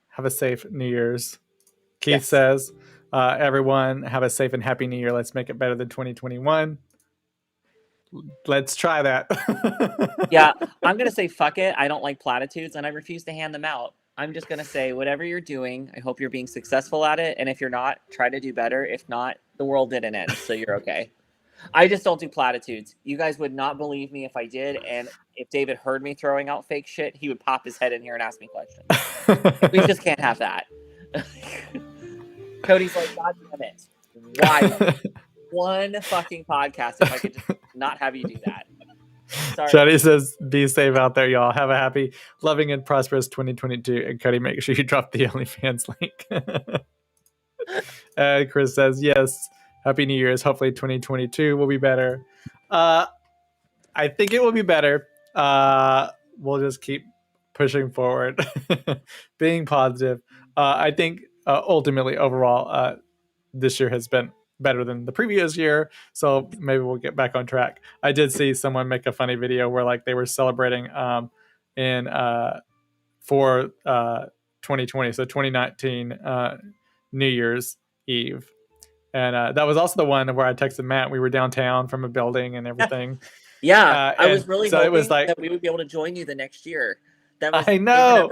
Speaker 3: have a safe New Year's. Keith says, Everyone have a safe and happy new year. Let's make it better than 2021. Let's try that.
Speaker 4: Yeah, I'm gonna say fuck it. I don't like platitudes, and I refuse to hand them out. I'm just gonna say whatever you're doing, I hope you're being successful at it. And if you're not, try to do better. If not, the world didn't end, so you're okay. I just don't do platitudes. You guys would not believe me if I did, and if David heard me throwing out fake shit, he would pop his head in here and ask me questions. We just can't have that. Cody's like, God damn it. Why? One fucking podcast if I could just not have you do that. Sorry.
Speaker 3: Johnny says, be safe out there, y'all. Have a happy, loving, and prosperous 2022. And Cody, make sure you drop the OnlyFans link. And Chris says, yes, happy New Year's. Hopefully 2022 will be better. I think it will be better. We'll just keep pushing forward, being positive. I think ultimately, overall, this year has been better than the previous year, so maybe we'll get back on track. I did see someone make a funny video where like they were celebrating in for 2020, so 2019 New Year's Eve, and that was also the one where I texted Matt. We were downtown from a building and everything.
Speaker 4: Yeah, I was really
Speaker 3: so
Speaker 4: hoping
Speaker 3: it was like,
Speaker 4: that we would be able to join you the next year. That was
Speaker 3: I know.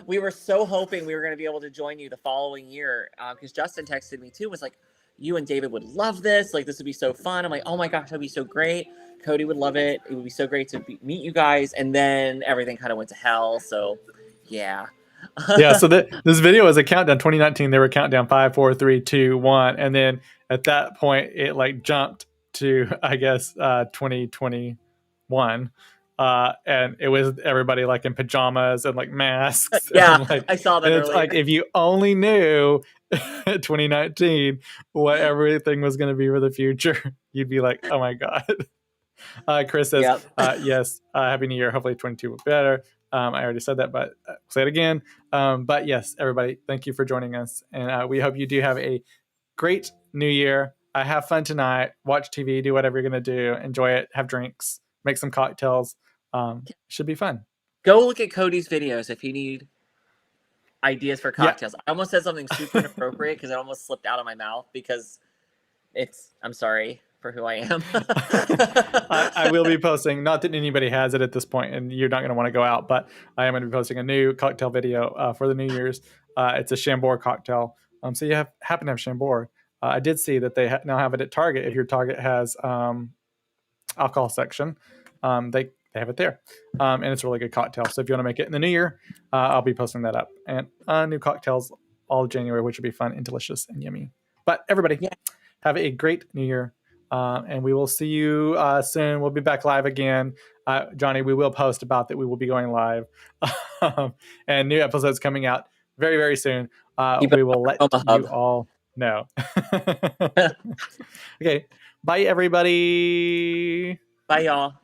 Speaker 4: We were so hoping we were going to be able to join you the following year, because Justin texted me too, was like, you and David would love this. Like, this would be so fun. I'm like, oh my gosh, that'd be so great. Cody would love it. It would be so great to meet you guys. And then everything kind of went to hell. So, yeah.
Speaker 3: Yeah. So this video was a countdown. 2019, they were countdown 5, 4, 3, 2, 1, and then at that point, it like jumped to, I guess, 2021. And it was everybody like in pajamas and like masks.
Speaker 4: Yeah,
Speaker 3: and, like,
Speaker 4: I saw that
Speaker 3: and it's
Speaker 4: earlier.
Speaker 3: like, if you only knew 2019 what everything was going to be for the future, you'd be like, oh my God. Chris says,
Speaker 4: Yep.
Speaker 3: yes, happy new year. Hopefully 22 will be better. I already said that, but say it again. But yes, everybody, thank you for joining us. And we hope you do have a great new year. Have fun tonight. Watch TV, do whatever you're going to do. Enjoy it. Have drinks. Make some cocktails. Should be fun.
Speaker 4: Go look at Cody's videos if you need ideas for cocktails. I almost said something super inappropriate because it almost slipped out of my mouth because I'm sorry for who I am.
Speaker 3: I will be posting, not that anybody has it at this point and you're not going to want to go out, but I am going to be posting a new cocktail video for the New Year's. It's a Chambord cocktail. So you happen to have Chambord. I did see that they now have it at Target. If your Target has alcohol section, they have it there. And it's a really good cocktail. So if you want to make it in the new year, I'll be posting that up. And new cocktails all January, which will be fun and delicious and yummy. But everybody, have a great new year. And we will see you soon. We'll be back live again. Johnny, we will post about that. We will be going live. And new episodes coming out very, very soon. We will let you all know. Okay. Bye, everybody.
Speaker 4: Bye, y'all.